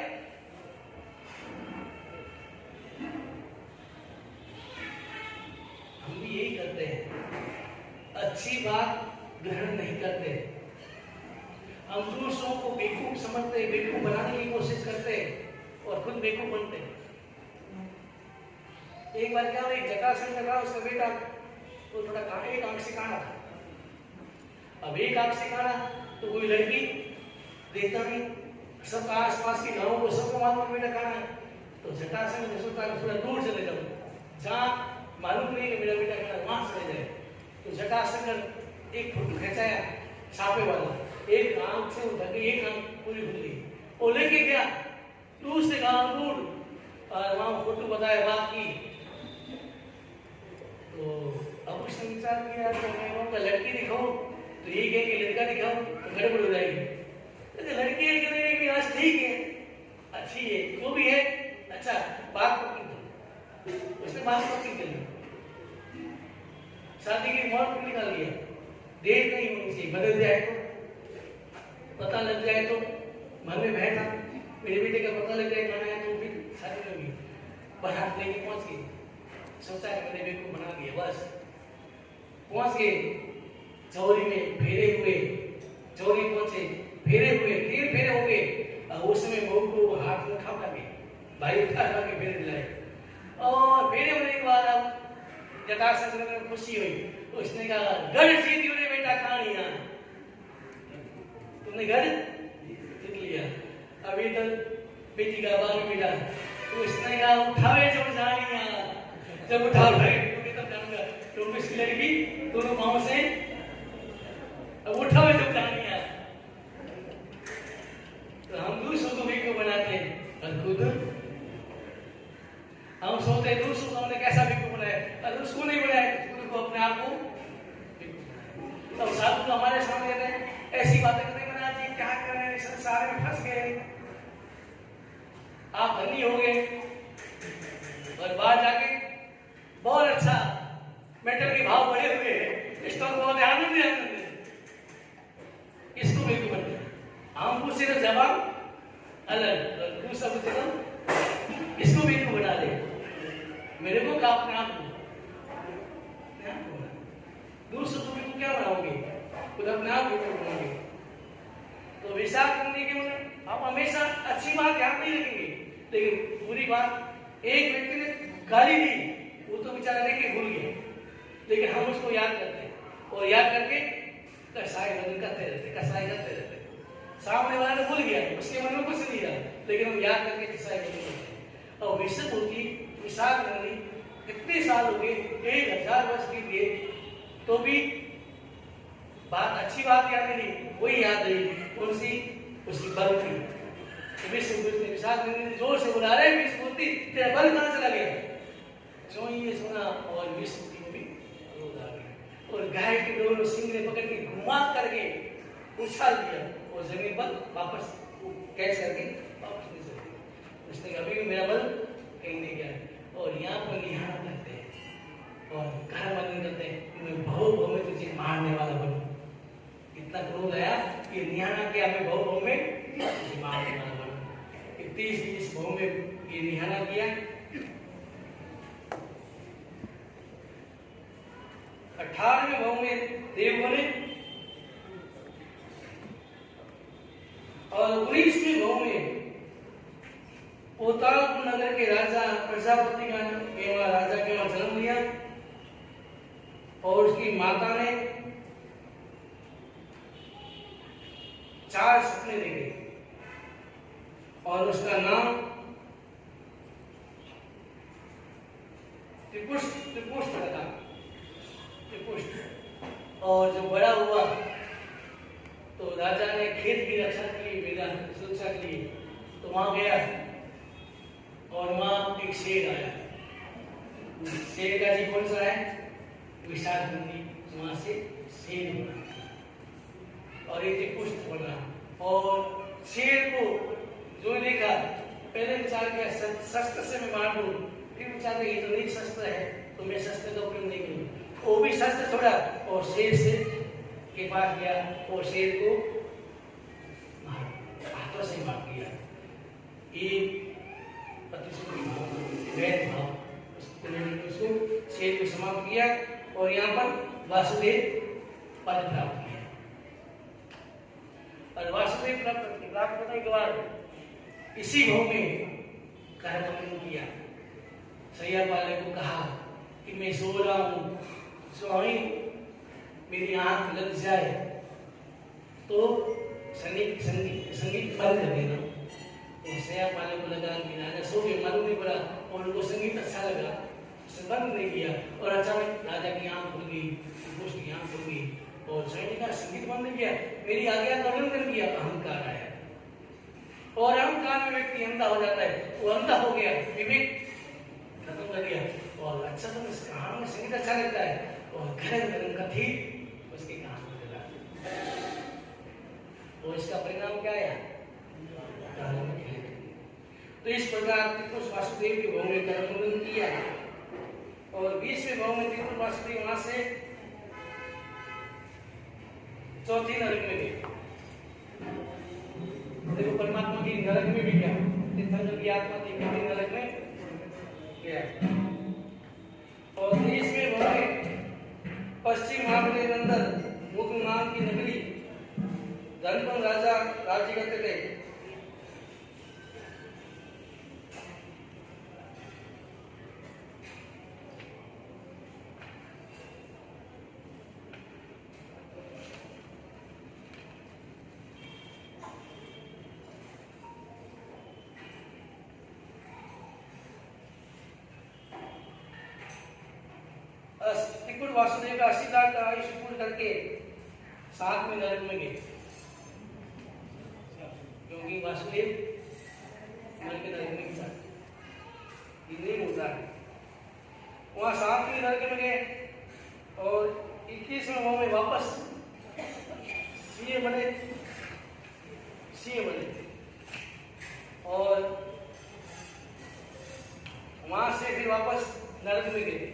हम भी यही करते हैं, अच्छी बात ग्रहण नहीं करते। हम दूसरों को बेवकूफ समझते हैं, बेवकूफ बनाने की कोशिश करते हैं और खुद बेवकूफ बनते हैं। एक बार क्या हुआ, एक जटासंध कर रहा, उसका बेटा वो थोड़ा एक आंख से काना था। अब एक आंख से काना तो कोई लड़की देखता नहीं, सब आस पास के गांवों को सबको मालूम बेटा काना है, तो जटासंध ने सोचा थोड़ा दूर चले जाओ, जहाँ मालूम नहीं कि मेरा बेटा काना, वहां चले जाए। तो जटासंध एक फोटो खिंचाया छापे वाला, एक आंख से उठा के एक आंख पूरी खुल गई, वो लेके गया दूसरे गांव दूर और वहां फोटो बताया बात की। तो अब उसने विचार किया तो मैं कहूँगा लड़की दिखाऊं तो ये कहे कि लड़का दिखाऊं तो गड़बड़ हो जाएगी। तो लड़की है कि नहीं कि आज ठीक है, अच्छी है, वो भी है, अच्छा बात पक्की। उसने बात पक्की कर ली, शादी की मुहूर्त निकाल लिया, देर नहीं होनी चाहिए, बदल जाए तो पता लग जाए तो मन में बैठा, मेरे बेटे का पता लग जाए खाना है तो फिर शादी होगी। बारात लेके पहुंच गए, सोचा है मैंने बेटे को बना दिया, बस पहुंच गए चौरी में, फेरे हुए, चौरी पहुंचे, फेरे हुए, 3 फेरे हो गए। उस समय बहू को हाथ में उठा के भाई उठा के फेरे दिलाए और फेरे होने के बाद अब जटासंध में खुशी हुई। उसने कहा गढ़ जीत रे बेटा कहानियां, तुमने गढ़ जीत लिया, अभी तो बेटी का बाल बेटा। तो उसने कहा उठावे जो जानिया, जब उठा भाई तब जानूंगा तो किसकी लड़की दोनों पांव से अब उठावे जब जानिया। तो हम दूसरों को भी क्यों बनाते हैं और खुद हम सोचते हैं दूसरों को हमने कैसा भी क्यों बनाया, अगर उसको नहीं बनाया खुद को अपने आप को। तब साधु हमारे सामने रहते हैं, ऐसी बातें करते बना जी क्या कर रहे हैं, संसार में फंस गए, आप धनी हो गए और बाहर जाके बहुत अच्छा मेटल के भाव बढ़े हुए हैं, स्टॉक बहुत आनंद है, इसको भी बनते हैं। हम पूछे तो जवाब अलग और दूसरा पूछे तो इसको भी क्यों बना दे, मेरे को का अपने आप को दूसरों को भी क्या बनाओगे, खुद अपने आप को बनाओगे। तो विचार करने के मतलब हम हमेशा अच्छी बात ध्यान नहीं रखेंगे, लेकिन बुरी बात एक व्यक्ति ने गाली दी, वो तो बेचारा लेके भूल गया, लेकिन हम उसको याद करते हैं और याद करके कसाई करते रहते। सामने वाला भूल गया, उसके मन में कुछ नहीं रहा, लेकिन हम याद करके कसाई करते हैं। और विष्णुमूर्ति विशाल नदी कितने साल हो गए, 1000 वर्ष बीत गए, तो भी बात अच्छी बात याद नहीं, वही याद रही कौन-सी, उसकी बल थी। तो विष्णुमूर्ति विशाल नदी जोर से बुला रहे विष्णुमूर्ति तेरा बल कहां चला गया। जो ये सुना और विष्णुमूर्ति को भी क्रोध आ गया और गाय के दोनों सिंह ने पकड़ के घुमा करके उछाल दिया और जमीन पर वापस कैच करके वापस नहीं चले। उसने कहा अभी मेरा बल कहीं नहीं गया। और यहाँ पर निहाना करते हैं और घर बंधन करते हैं, मैं बहु में तुझे मारने वाला बनूं। इतना क्रोध आया कि निहाना किया, मैं बहु में तुझे मारने वाला बनूं। 30 बहु में ये निहाना किया। 18वें बहु में देव बने और 19वें बहु में पोतालपुर नगर के राजा प्रजापति का राजा के वहां जन्म लिया और उसकी माता ने 4 सपने देखे और उसका नाम त्रिपुष्ट रखा। और जो बड़ा हुआ तो राजा ने खेत की रक्षा के लिए, सुरक्षा के लिए तो वहां गया और वहां एक शेर आया। शेर का जी कौन सा है, विशाल नदी, वहां से शेर बना। और एक पुष्ट बना। और शेर को जो देखा पहले विचार किया शस्त्र से मैं मार दूं, फिर विचार किया ये तो नहीं शस्त्र है तो मैं शस्त्र का उपयोग नहीं करूं। वो भी शस्त्र छोड़ा और शेर से के पास गया और शेर को हाथों से मार दिया। एक भेदभाव उसको शेर को समाप्त किया और यहाँ पर वासुदेव पद प्राप्त किया। और वासुदेव प्राप्त होने के बाद इसी भाव में कार्यक्रम किया। सैया वाले को कहा कि मैं सो रहा हूँ, स्वामी मेरी आंख लग जाए तो संगीत बंद कर देना। तो सैया वाले को लगा कि राजा सो गए, मालूम नहीं पड़ा और उनको संगीत अच्छा लगा, उसे बंद नहीं किया। और अचानक राजा की आंख खुल गई, की आंख खुल गई और स्वयं का संगीत बंद नहीं किया, मेरी आज्ञा का उल्लंघन किया। अहंकार आया और अहंकार में व्यक्ति अंधा हो जाता है। वो अंधा हो गया, विवेक खत्म कर दिया और अच्छा तो कहानी में संगीत अच्छा लगता है और गरम गरम कथी उसके कान में लगा। तो इसका परिणाम क्या आया? तो इस प्रकार त्रिपुर वासुदेव के भाव में कर्मोदन किया और 20वें भाव में त्रिपुर वासुदेव वहां से चौथी नरक में गए। देखो परमात्मा की नरक में भी गया, तीर्थंकर की आत्मा थी नरक में गया। और 30वें भाव में पश्चिम भाग के अंदर मुगल नाम की नगरी धनपन राजा राज्य करते थे। त्रिपुर वासुदेव का 80 लाख का आयुष पूर्ण करके 7वें नरक में गए, क्योंकि वासुदेव नरक के नरक में गया, ये नहीं होता है। वहां 7वें नरक में गए और 21वें भाव में वापस सीए बने और वहां से फिर वापस नरक में गए।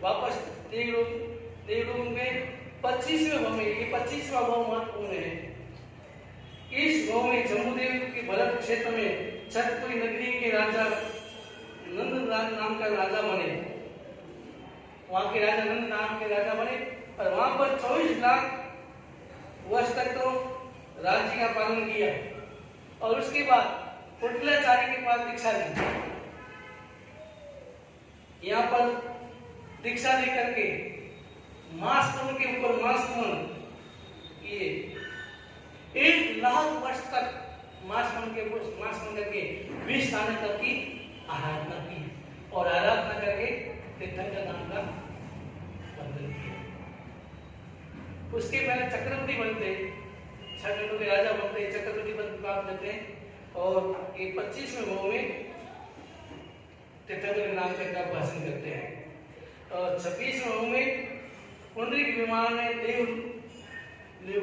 वापस देवलोक में 25वें भाव में, ये 25वां भाव महत्वपूर्ण है। इस भाव में जम्बूदेव के भरत क्षेत्र में छतपुरी नगरी के राजा नंद नाम का राजा बने। वहां के राजा नंद नाम के राजा बने और वहां पर 24 लाख वर्ष तक तो राज्य का पालन किया और उसके बाद कुटलाचार्य के पास दीक्षा ली। यहाँ पर दीक्षा लेकर के मास्तवन के ऊपर मास्तवन किए। 1 लाख वर्ष तक मास्तवन करके 20 स्थान तक की आराधना की और आराधना करके तीर्थंकर नाम का वंदन किया। उसके पहले चक्रवर्ती बनते, 6 मिनटों के राजा बनते, चक्रवर्ती पद प्राप्त करते हैं और ये 25वें भाव में तीर्थंकर नाम का भाषण करते हैं। और 26वें भाव में पुंडरीक विमान में देव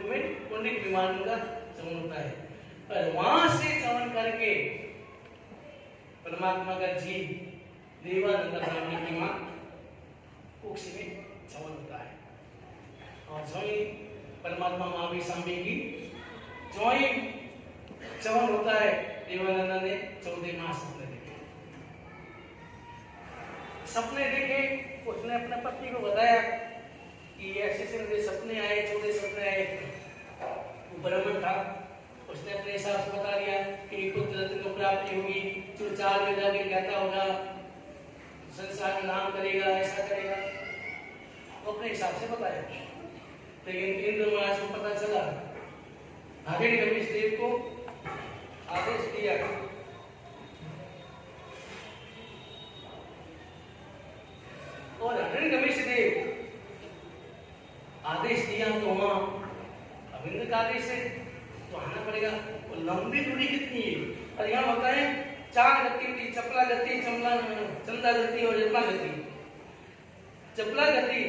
में पुंडरीक विमान का चमन होता है और वहां से चमन करके परमात्मा का जीव देवानंद ब्राह्मणी की मां कुक्ष में चमन होता है और स्वयं परमात्मा मां भी सांबे की स्वयं चमन होता है। देवानंद ने 14 मास सपने देखे। उसने अपने पत्नी को बताया कि ऐसे से मुझे सपने आए, 14 सपने आए। वो ब्राह्मण था, उसने अपने हिसाब से बता दिया कि पुत्र रत्न को प्राप्ति होगी, तो 4 में जाके कहता होगा, संसार में नाम करेगा, ऐसा करेगा। वो अपने हिसाब से बताया। लेकिन इंद्र महाराज को पता चला, हिरण्यकशिपु देव को आदेश दिया और हिरण्यकशिपु देव आदेश दिया तो वहां विंध्यकाली से तो आना पड़ेगा। वो लंबी दूरी कितनी है? और यहाँ होता है 4 गति होती, चपला गति, चंदा गति और यत्ना गति। चपला गति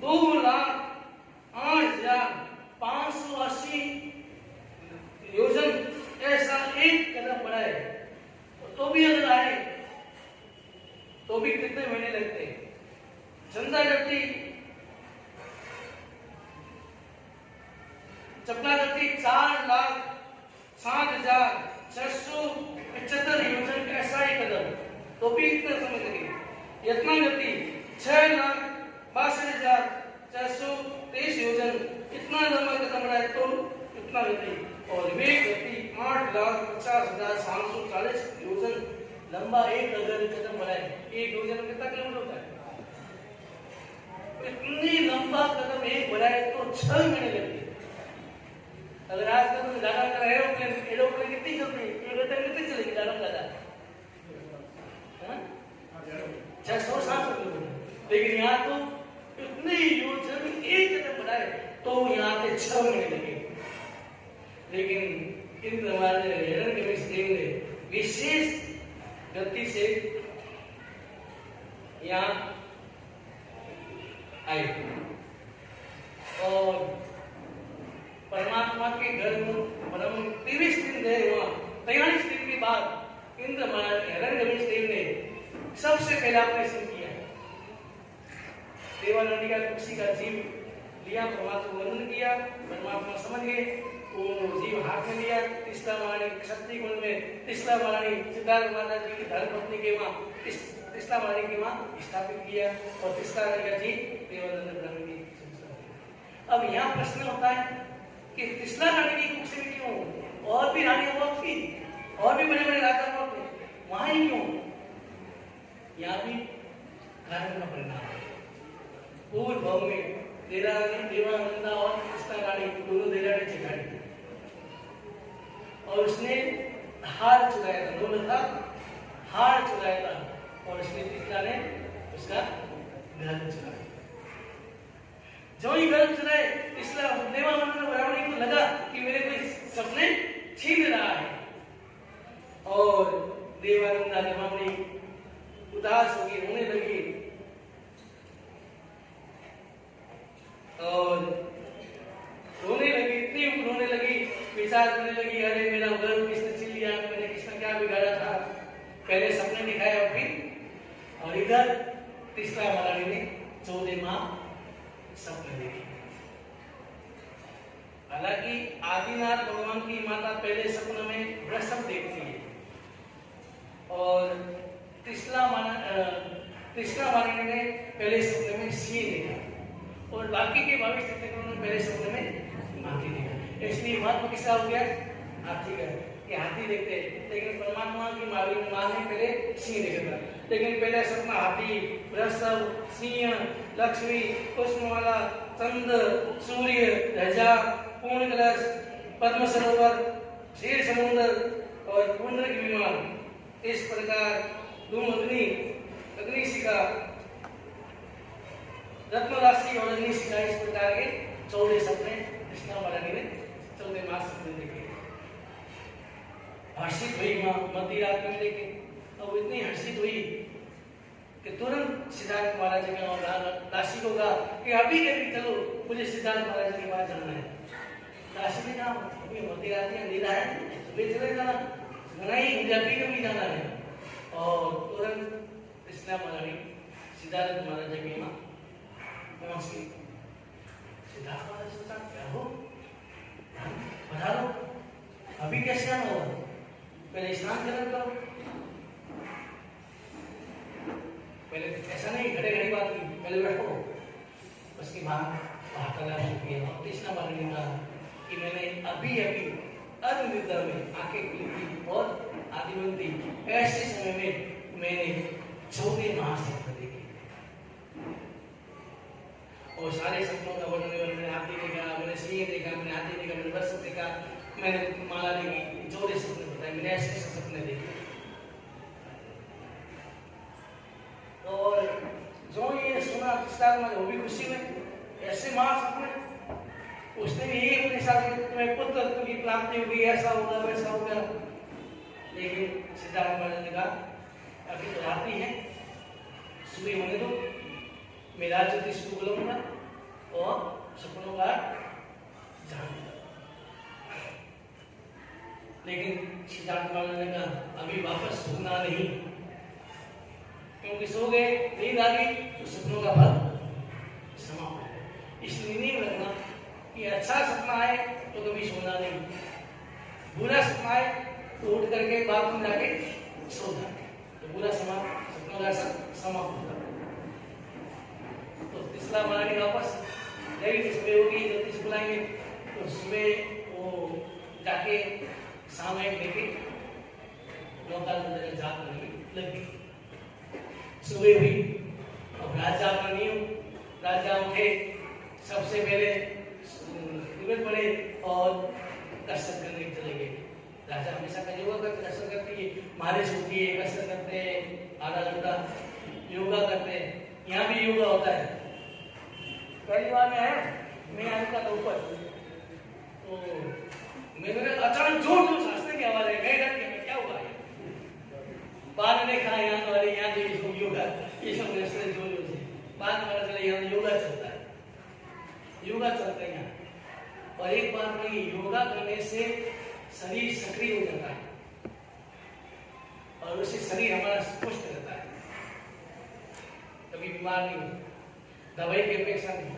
2,08,580 योजन ऐसा एक कदम बढ़ाए तो भी अगर आए तो भी कितने महीने लगते हैं? चंदा गति चपला गति 4,07,675 योजन ऐसा ही कदम तो भी इतना समय लगेगा। यत्ना गति 6,62,423 योजन इतना लंबा कदम बढ़ाए तो इतना गति। और वेग गति 8,50,740 योजन लंबा एक अगर कदम बढ़ाए, एक योजन में कितना किलोमीटर होता है? इतनी लंबा कदम एक बढ़ाए तो 6 महीने लगते। अगर आज तक तो ज्यादा एरोप्लेन कितनी चलती है? कितनी चलेगी ज्यादा ज्यादा? 600-700 किलोमीटर। लेकिन यहाँ तो इतनी योजन एक कदम बढ़ाए तो यहाँ पे 6 महीने लगे। लेकिन इन हमारे हिरण्यकशिपु देव ने विशेष गति से यहाँ आए और परमात्मा के घर में 23 दिन रहे। वहां 43 दिन के बाद इंद्र हिरण्यकशिपु देव ने सबसे पहला ऑपरेशन किया। देवानंदी का कुर्सी का जीव लिया, परमात्मा को वंदन किया, परमात्मा समझ गए, वो जीव हाथ में लिया। तीसरा महारानी शक्ति कुंड में तीसरा महारानी सिद्धार्थ महाराज जी की धर्मपत्नी के वहां तीसरा महारानी के वहां स्थापित किया और तीसरा रानी का जीव देवानंद ब्रह्म की। अब यहाँ प्रश्न होता है कि तीसरा रानी की कुर्सी में क्यों? और भी रानियां बहुत थी, और भी बड़े बड़े राजा बहुत थे, वहां ही क्यों? यहाँ भी कारण का परिणाम है। पूर्व भाव में देवानंदा और कृष्णा रानी दोनों देवरानी जेठानी और उसने हार चुराया था, दोनों था हार चुराया था और उसने तीसरा ने उसका घर चुराया। जो ही घर चुराए तीसरा देवानंद ब्राह्मणी को लगा कि मेरे कोई सपने छीन रहा है और देवानंदा ब्राह्मणी उदास होगी, रोने लगी और इतनी रोने लगी, विचार करने लगी, अरे मेरा घर किसने छीन लिया, मैंने किसने क्या बिगाड़ा था? पहले सपने दिखाए और फिर और इधर तीसरा महारानी ने 14 माह सपने देखे। हालांकि आदिनाथ भगवान की माता पहले सपने में वृषभ देखती है और तीसरा महारानी ने पहले सपने में सिंह देखा और बाकी के 22 तीर्थंकरों ने पहले सपने में हाथी देखा। इसलिए महत्व किसका हो गया? हाथी का, कि हाथी देखते हैं। लेकिन परमात्मा की माँ ने पहले सिंह देखा था। लेकिन पहले सपना हाथी, वृषभ, सिंह, लक्ष्मी, पुष्पमाला, चंद्र, सूर्य, ध्वजा, पूर्ण कलश, पद्म सरोवर, क्षीर समुद्र और पुंडरीक विमान, इस प्रकार धूम अग्निशिखा, रत्न राशि और अग्निशिखा, इस प्रकार के 14 सपने कृष्णा महारानी ने 14 मास सपने देखे। हर्षित हुई मां मध्य रात में देखे और इतनी हर्षित हुई कि तुरंत सिद्धार्थ महाराज के और दासी को कहा कि अभी चलो, मुझे सिद्धार्थ महाराज के पास जाना है। दासी ने कहा अभी मध्य रात में अंधेरा है, सुबह चले जाना, नहीं मुझे अभी कभी जाना है। और तुरंत कृष्णा महारानी सिद्धार्थ महाराज के वहां पहुंच गई। सिद्धार्थ महाराज सोचा क्या हो, पधारो, अभी कैसे आना होगा, पहले स्नान करो। पहले ऐसा नहीं घड़े घड़ी बात की, पहले बैठो, उसके बाद वार्तालाप किया। कृष्णा महाराज ने कहा कि मैंने अभी अनिद्रा में आंखें खुली थी और आदि बंद थी, ऐसे समय में मैंने 14 महासप्त देखे और सारे सपनों का वर्णन, मैंने हाथी देखा, मैंने सिंह देखा, मैंने हाथी देखा, मैंने वृषभ देखा, मैंने माला देखी, 14 सपने बताए, मैंने ऐसे सपने देखे। और जो ये सुना वो भी खुशी में, ऐसे महासपने उसने भी यही अपने साथ तुम्हें पुत्र की प्राप्ति होगी, ऐसा होगा वैसा होगा। लेकिन सिद्धार्थ महाराज ने कहा अभी तो रात्रि है, सुबह होने दो, मैं राजा ज्योतिष को बुलाऊंगा और सपनों का जान। लेकिन सिद्धार्थ महाराज ने कहा अभी वापस सोना नहीं, क्योंकि सो गए, नींद आ गई तो सपनों का फल समाप्त है। इसलिए नहीं लगना कि अच्छा सपना आए तो कभी सोना नहीं, बुरा सपना आए तो उठ करके बाथरूम जाके सो जाए, तो बुरा सपनों का समाप्त होता है। तो तीसरा बनाने वापस गई, सुबह होगी, ज्योतिष बुलाएंगे तो सुबह वो जाके शाम एक लेके नौका जाग लगी। सुबह हुई, अब राजा का नियम, राजा उठे, सबसे पहले निकल पड़े और दर्शन करने चले गए। राजा हमेशा का योगा करते, दर्शन करती है, मालिश होती है, कसरत करते हैं, आधा घंटा योगा करते हैं। यहाँ भी योगा होता है। पहली बार में आया, मैं आया था ऊपर, तो मैंने अचानक जोर जोर से हंसने की आवाज है, गए डर के क्या हुआ है? बाद में देखा यहाँ तो अरे यहाँ तो योगा, ये सब जोर जोर से बाद में पता चला यहाँ योगा चलता है, योगा चलता है यहाँ। और एक बार में योगा करने से शरीर सक्रिय हो जाता है और उससे शरीर हमारा स्वस्थ रहता है, कभी बीमार नहीं होता, दवाई की अपेक्षा नहीं।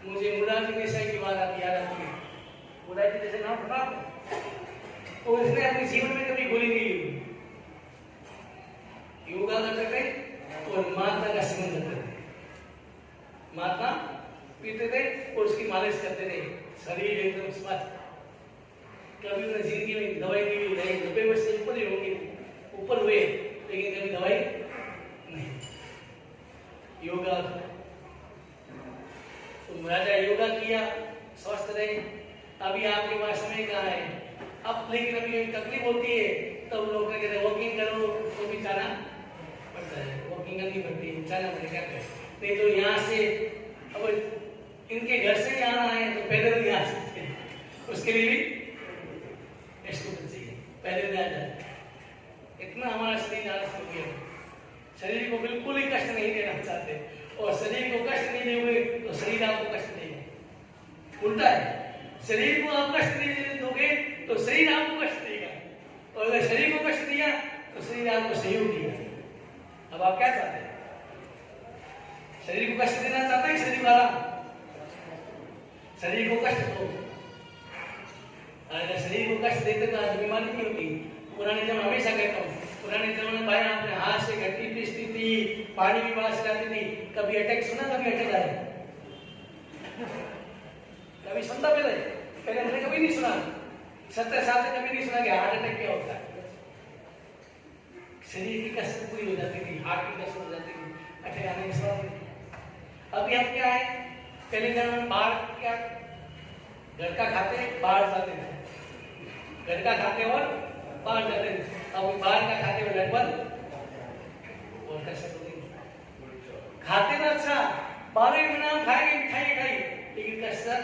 मुझे मुरारी देसाई की बात आती याद आती है। मुरारी जैसे नाम सुना और उसने अपने जीवन में कभी गोली नहीं ली, योगा करते थे और माता का सेवन करते थे, माता पीते थे और उसकी मालिश करते थे, शरीर एकदम स्वस्थ। कभी उन्हें जिंदगी में दवाई नहीं ली, 90 वर्ष से ऊपर ही होंगे, ऊपर हुए, लेकिन कभी दवाई नहीं। योगा तो राजा योगा किया, स्वस्थ रहे। अभी आपके पास समय कहाँ है? अब लेकिन अभी तकलीफ होती है तो लोग कहते हैं वॉकिंग करो, तो भी जाना पड़ता है, वॉकिंग करनी पड़ती है, जाना पड़ेगा। नहीं तो यहाँ से अब इनके घर से जाना है तो पैदल नहीं आ सकते, उसके लिए भी स्कूटर चाहिए, पैदल नहीं आ जाए। इतना हमारा शरीर आलस हो गया, शरीर को बिल्कुल ही कष्ट नहीं देना चाहते, और शरीर को कष्ट नहीं दोगे तो शरीर आपको कष्ट देगा। उल्टा है, शरीर को आप कष्ट नहीं दोगे तो शरीर आपको कष्ट देगा, और अगर शरीर को कष्ट दिया तो शरीर आपको सहयोग देगा। अब आप क्या चाहते हैं? शरीर को कष्ट देना चाहते हैं? शरीर वाला शरीर को कष्ट दो। अगर शरीर को कष्ट देते तो आज बीमारी नहीं होती। पुराने जमाने हमेशा कहता हूँ, पुराने जमाने में भाई आपने हाथ से घटी पीसती थी, पानी भी बाहर से जाती थी, कभी अटैक सुना? कभी अटैक आया? कभी सुनता? पहले हमने कभी नहीं सुना, 70 साल से कभी नहीं सुना कि हार्ट अटैक क्या होता है। शरीर की कसरत पूरी हो जाती थी, हार्ट की कसरत हो जाती थी, अटैक आने के साथ। अभी हम क्या है, पहले जमाने में बाहर क्या, घर का खाते बाहर जाते थे, घर का खाते और बाहर जाते थे। अब बाहर का खाते और घर पर और कसरत होती है। खाते तो अच्छा, 12 महीना खाएंगे, मिठाई खाई, लेकिन कसरत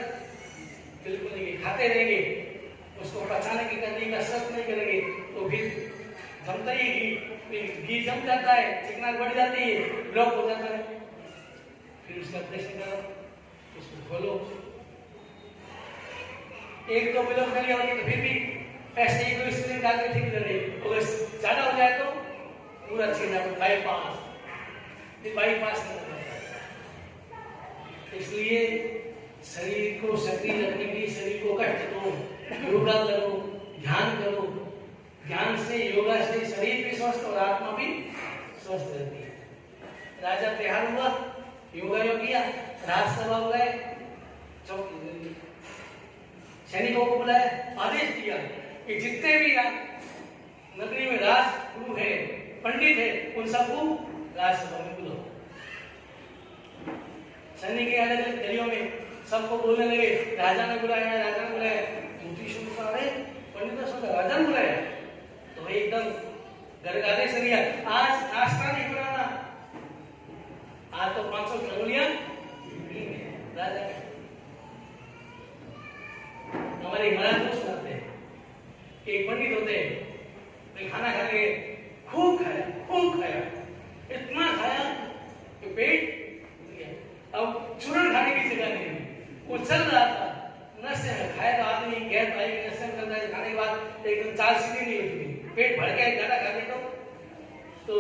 बिल्कुल नहीं। खाते रहेंगे, उसको पचाने की करने की कसरत नहीं करेंगे तो फिर जमता ही घी जम जाता है, चिकनाहट बढ़ जाती है, ब्लॉक हो जाता है। फिर उसका ऑपरेशन करो, उसको खोलो। एक तो ब्लॉक नहीं होगी तो फिर भी ऐसे ही कोई स्क्रीन डाल के ठीक कर रही, अगर ज्यादा हो जाए तो पूरा छेदा बाईपास करना है। इसलिए शरीर को सक्रिय रखने के लिए शरीर को कष्ट दो, योगा करो, ध्यान करो। ध्यान से, योगा से शरीर भी स्वस्थ और आत्मा भी स्वस्थ रहती है। राजा तैयार हुआ, योगा किया, राजसभा बुलाए, सैनिकों को बुलाया, आदेश दिया कि जितने भी नगरी में राजगुरु है, पंडित है, उन सबको राजसभा में बुलाओ। सैनिक के अलग अलग गलियों में सबको बोलने लगे, राजा ने बुलाया, राजा ने बुलाया। पंडित ने राजा ने बुलाया तो एकदम गरगादे से लिया, आज नाश्ता नहीं बनाना, आज तो 500 कलोरियां चल रहा था, नशे में खाया तो आदमी गैर भाई के नशे में करता है, खाने के बाद एकदम चाल सीधी नहीं होती, पेट भर के ज्यादा खा ले तो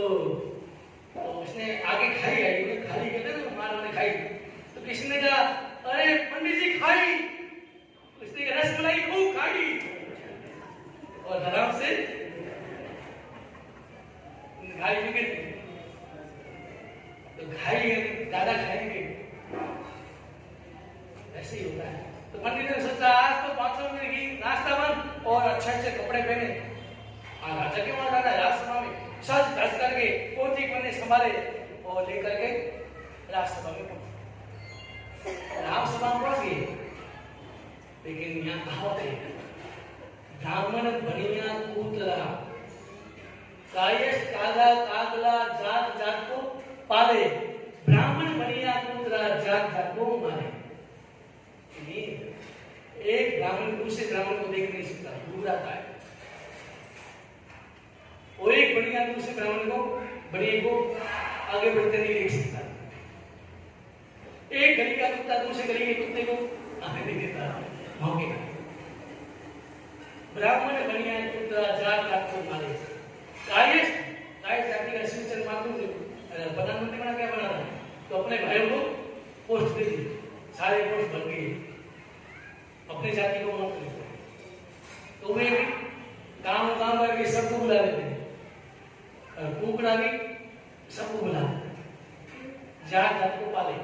उसने आगे खाई आई, खाली कहते ना मार ने खाई, तो किसी ने कहा अरे पंडित जी खाई, उसने कहा रसमलाई खूब खाई और आराम से खाई भी, तो खाई ज्यादा खाएंगे, ऐसे ही होता है। तो पंडित ने सोचा आज तो 500 रुपए की नाश्ता बंद और अच्छे अच्छे कपड़े पहने, आज राजा क्यों आ रहा है, राजसभा में सज धज करके पोती बने संभाले और लेकर के राजसभा में पहुंचे। राजसभा में पहुंच गए, लेकिन यहाँ कहावत है, ब्राह्मण बनिया कूतरा, कायस कागा कागला जात जात को पाले, ब्राह्मण बनिया कूतरा जात जात को मारे। एक ब्राह्मण दूसरे ब्राह्मण को देख नहीं सकता, दूर आता है, और एक बढ़िया दूसरे ब्राह्मण को बढ़िया को आगे बढ़ते नहीं देख सकता, एक गली का कुत्ता दूसरे गली के कुत्ते को आगे नहीं देता मौके का। ब्राह्मण बढ़िया कूतरा जात जात को मारे, कायस जाति का सूचन मालूम प्रधानमंत्री बना क्या बना था, तो अपने भाइयों को पोस्ट दे दी, सारे पोस्ट भर गए, अपने जाति को मत ले, तो वे भी काम करके सबको बुला लेते, कुकड़ा भी सबको बुला, जात जात को पाले।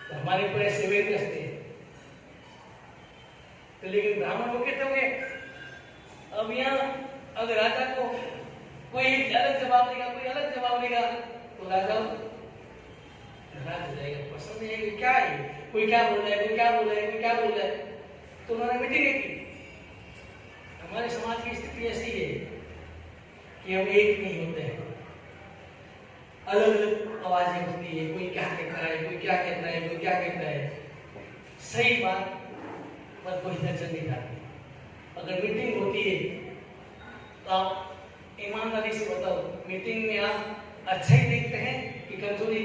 तो हमारे पूरे सेवे करते हैं, तो लेकिन ब्राह्मण को कहते होंगे, अब यहाँ अगर राजा को कोई अलग जवाब देगा, कोई अलग जवाब देगा, तो राजा नाराज हो जाएगा, पसंद नहीं है, क्या है, कोई क्या बोल रहा है, कोई क्या बोल रहा है, कोई क्या बोल रहा है। तो उन्होंने मीटिंग की। हमारे समाज की स्थिति ऐसी है कि हम एक नहीं होते हैं, अलग अलग आवाजें होती है, कोई क्या कहता है, कोई क्या कहता है, कोई क्या कहता है, सही बात पर कोई नजर नहीं आती। अगर मीटिंग होती है तो आप ईमानदारी से बताओ, मीटिंग में आप अच्छा ही देखते हैं कि कमजोरी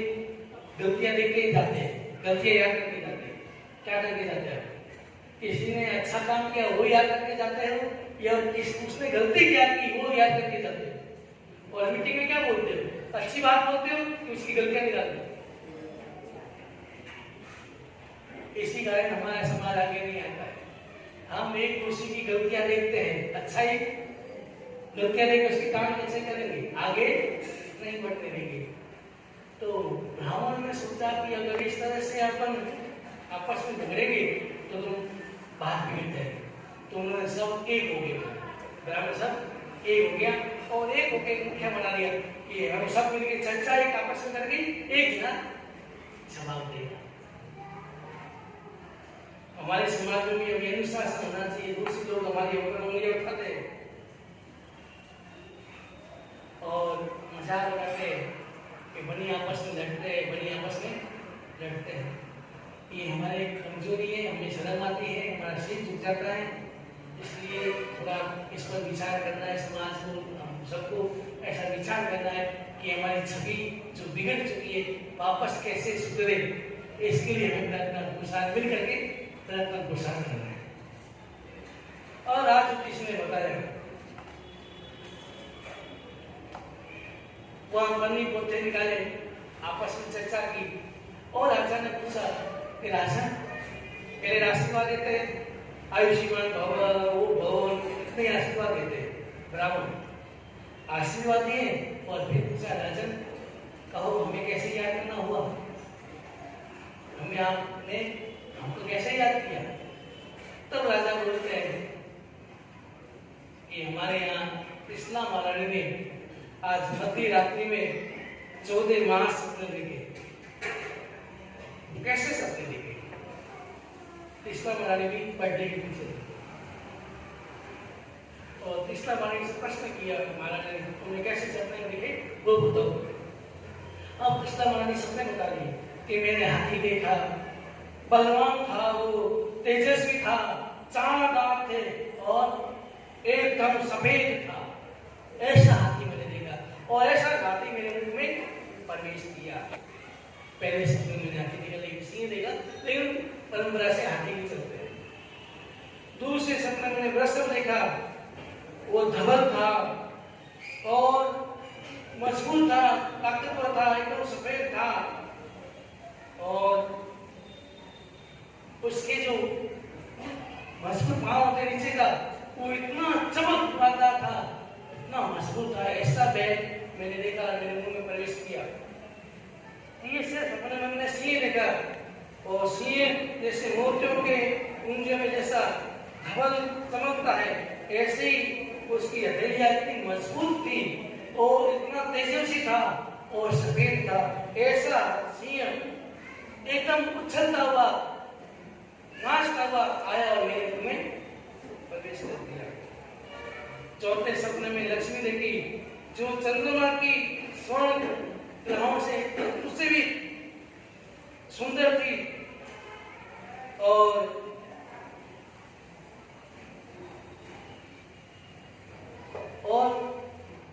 गलतियां देख के जाते हैं, गलतियां याद करके जाते हैं, क्या करके जाते हैं, किसी ने अच्छा काम किया वो याद करके जाते हैं, या उसने गलती क्या की वो याद करके जाते हैं। और मीटिंग में क्या बोलते हो, अच्छी बात बोलते हो कि उसकी गलतियां निकालते हो। इसी कारण हमारा समाज आगे नहीं आता है, हम एक दूसरे की गलतियां देखते हैं, अच्छा ही गलतियां देख उसके काम कैसे करेंगे, आगे नहीं बढ़ने देंगे। तो ब्राह्मण ने सोचा कि अगर इस तरह से अपन आपस में झगड़ेंगे तो तुम बात बिगड़ जाएगी, तो उन्होंने सब एक हो गए, ब्राह्मण सब एक हो गया और एक होकर मुखिया बना दिया कि हम सब मिलकर चर्चा एक आपस में करके एक जना जवाब देगा। हमारे समाज में भी अब अनुशासन होना चाहिए, दूसरे लोग हमारी उंगलियां उठाते हैं और मजाक उड़ाते हैं कि बनी आपस में लड़ते हैं, बनी आपस में लड़ते हैं। ये हमारी कमजोरी है, हमें शर्म आती है, हमारा सिर झुक जाता है, इसलिए थोड़ा इस पर विचार करना है, समाज को हम सबको ऐसा विचार करना है कि हमारी छवि जो बिगड़ चुकी है वापस कैसे सुधरे, इसके लिए हमें प्रयत्न पुरुषार्थ मिल करके प्रयत्न पुरुषार्थ करना है। और आज किसी ने बताया वहां बनी पोते निकाले, आपस में चर्चा की और राजा ने पूछा कि राजा मेरे आशीर्वाद देते हैं, आयुष्मान भव वो भवन इतने आशीर्वाद देते हैं, ब्राह्मण आशीर्वाद दिए और फिर पूछा राजन कहो हमें कैसे याद करना हुआ, हमें आपने हमको कैसे याद किया। तब राजा बोलते हैं कि हमारे यहाँ कृष्णा महारानी ने आज मध्य रात्रि में 14 मास सपने देखे। कैसे सपने देखे? कृष्णा महारानी भी बर्थडे के पीछे और कृष्णा महारानी से प्रश्न किया महाराज ने तुमने कैसे सपने देखे वो बताओ। अब कृष्णा महारानी सपने बता दी कि मैंने हाथी देखा, बलवान था, वो तेजस्वी था, 4 दांत थे और एकदम सफेद था, ऐसा हाथी मैंने देखा और ऐसा हाथी मेरे मुंह में प्रवेश किया। पहले सपने में हाथी देखा, लेकिन सिंह देखा, लेकिन परंपरा से हाथी ही चलते हैं। दूसरे सपने में मैंने वृषभ देखा, वो धवल था और मजबूत था, ताकतवर था, एकदम सफेद था और उसके जो मजबूत पांव होते नीचे का वो इतना चमकदार था, इतना मजबूत था। ऐसा बैल मैंने देखा, मेरे मुंह में प्रवेश किया। तीसरे सपने में मैंने सिंह देखा और सिंह जैसे मोतियों के कुंजे में जैसा धवल चमकता है, ऐसे ही उसकी हथेलियां इतनी मजबूत थी और इतना तेजस्वी था और सफेद था। ऐसा सिंह एकदम उछलता हुआ, नाचता हुआ आया और मेरे मुंह में प्रवेश कर दिया। चौथे सपने में लक्ष्मी देखी, जो चंद्रमा की स्वर्ण ग्रहों से उससे भी सुंदर थी और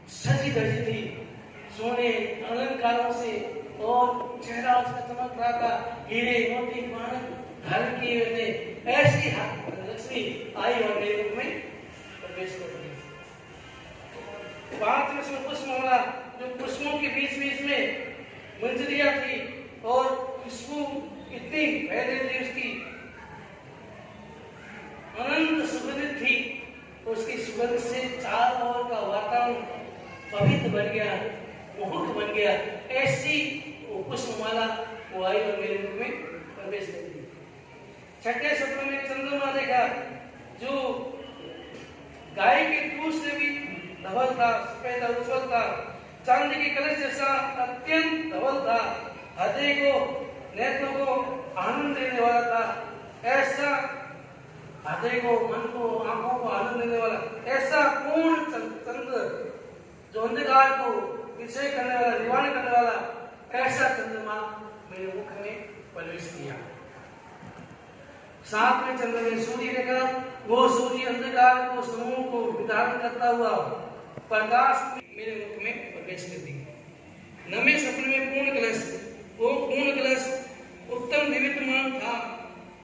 सजी धजी थी सोने अलंकारों से और चेहरा उसका चमक रहा था, हीरे मोती माणक धारण किए हुए थे। ऐसी लक्ष्मी आई और मेरे मुख में प्रवेश कर दी। पांचवें पुष्प वाला, जो पुष्पों के बीच बीच में मंजरियां थी और खुशबू इतनी फैली थी, उसकी अनंत सुगंधित थी। उसकी सुगंध से चारों ओर का वातावरण पवित्र बन गया, मोहक बन गया। ऐसी वो पुष्पमाला वो आई और मेरे मुख में प्रवेश कर दी। छठे सपने में चंद्रमा देखा, जो गाय के दूध से भी धवल था, सफेद और उज्जवल था, चांदी के कलश जैसा अत्यंत धवल था, हृदय को, नेत्रों को आनंद देने वाला था। ऐसा हृदय को, मन को, आंखों को आनंद देने वाला ऐसा पूर्ण चंद्र, जो अंधकार को विषय करने वाला, निवारण करने वाला, ऐसा चंद्रमा मेरे मुख में प्रवेश किया। सातवें चंद्र में सूर्य देखा, वो सूर्य अंधकार को, समूह को विधान करता हुआ प्रकाश मेरे मुख में प्रवेश कर दी।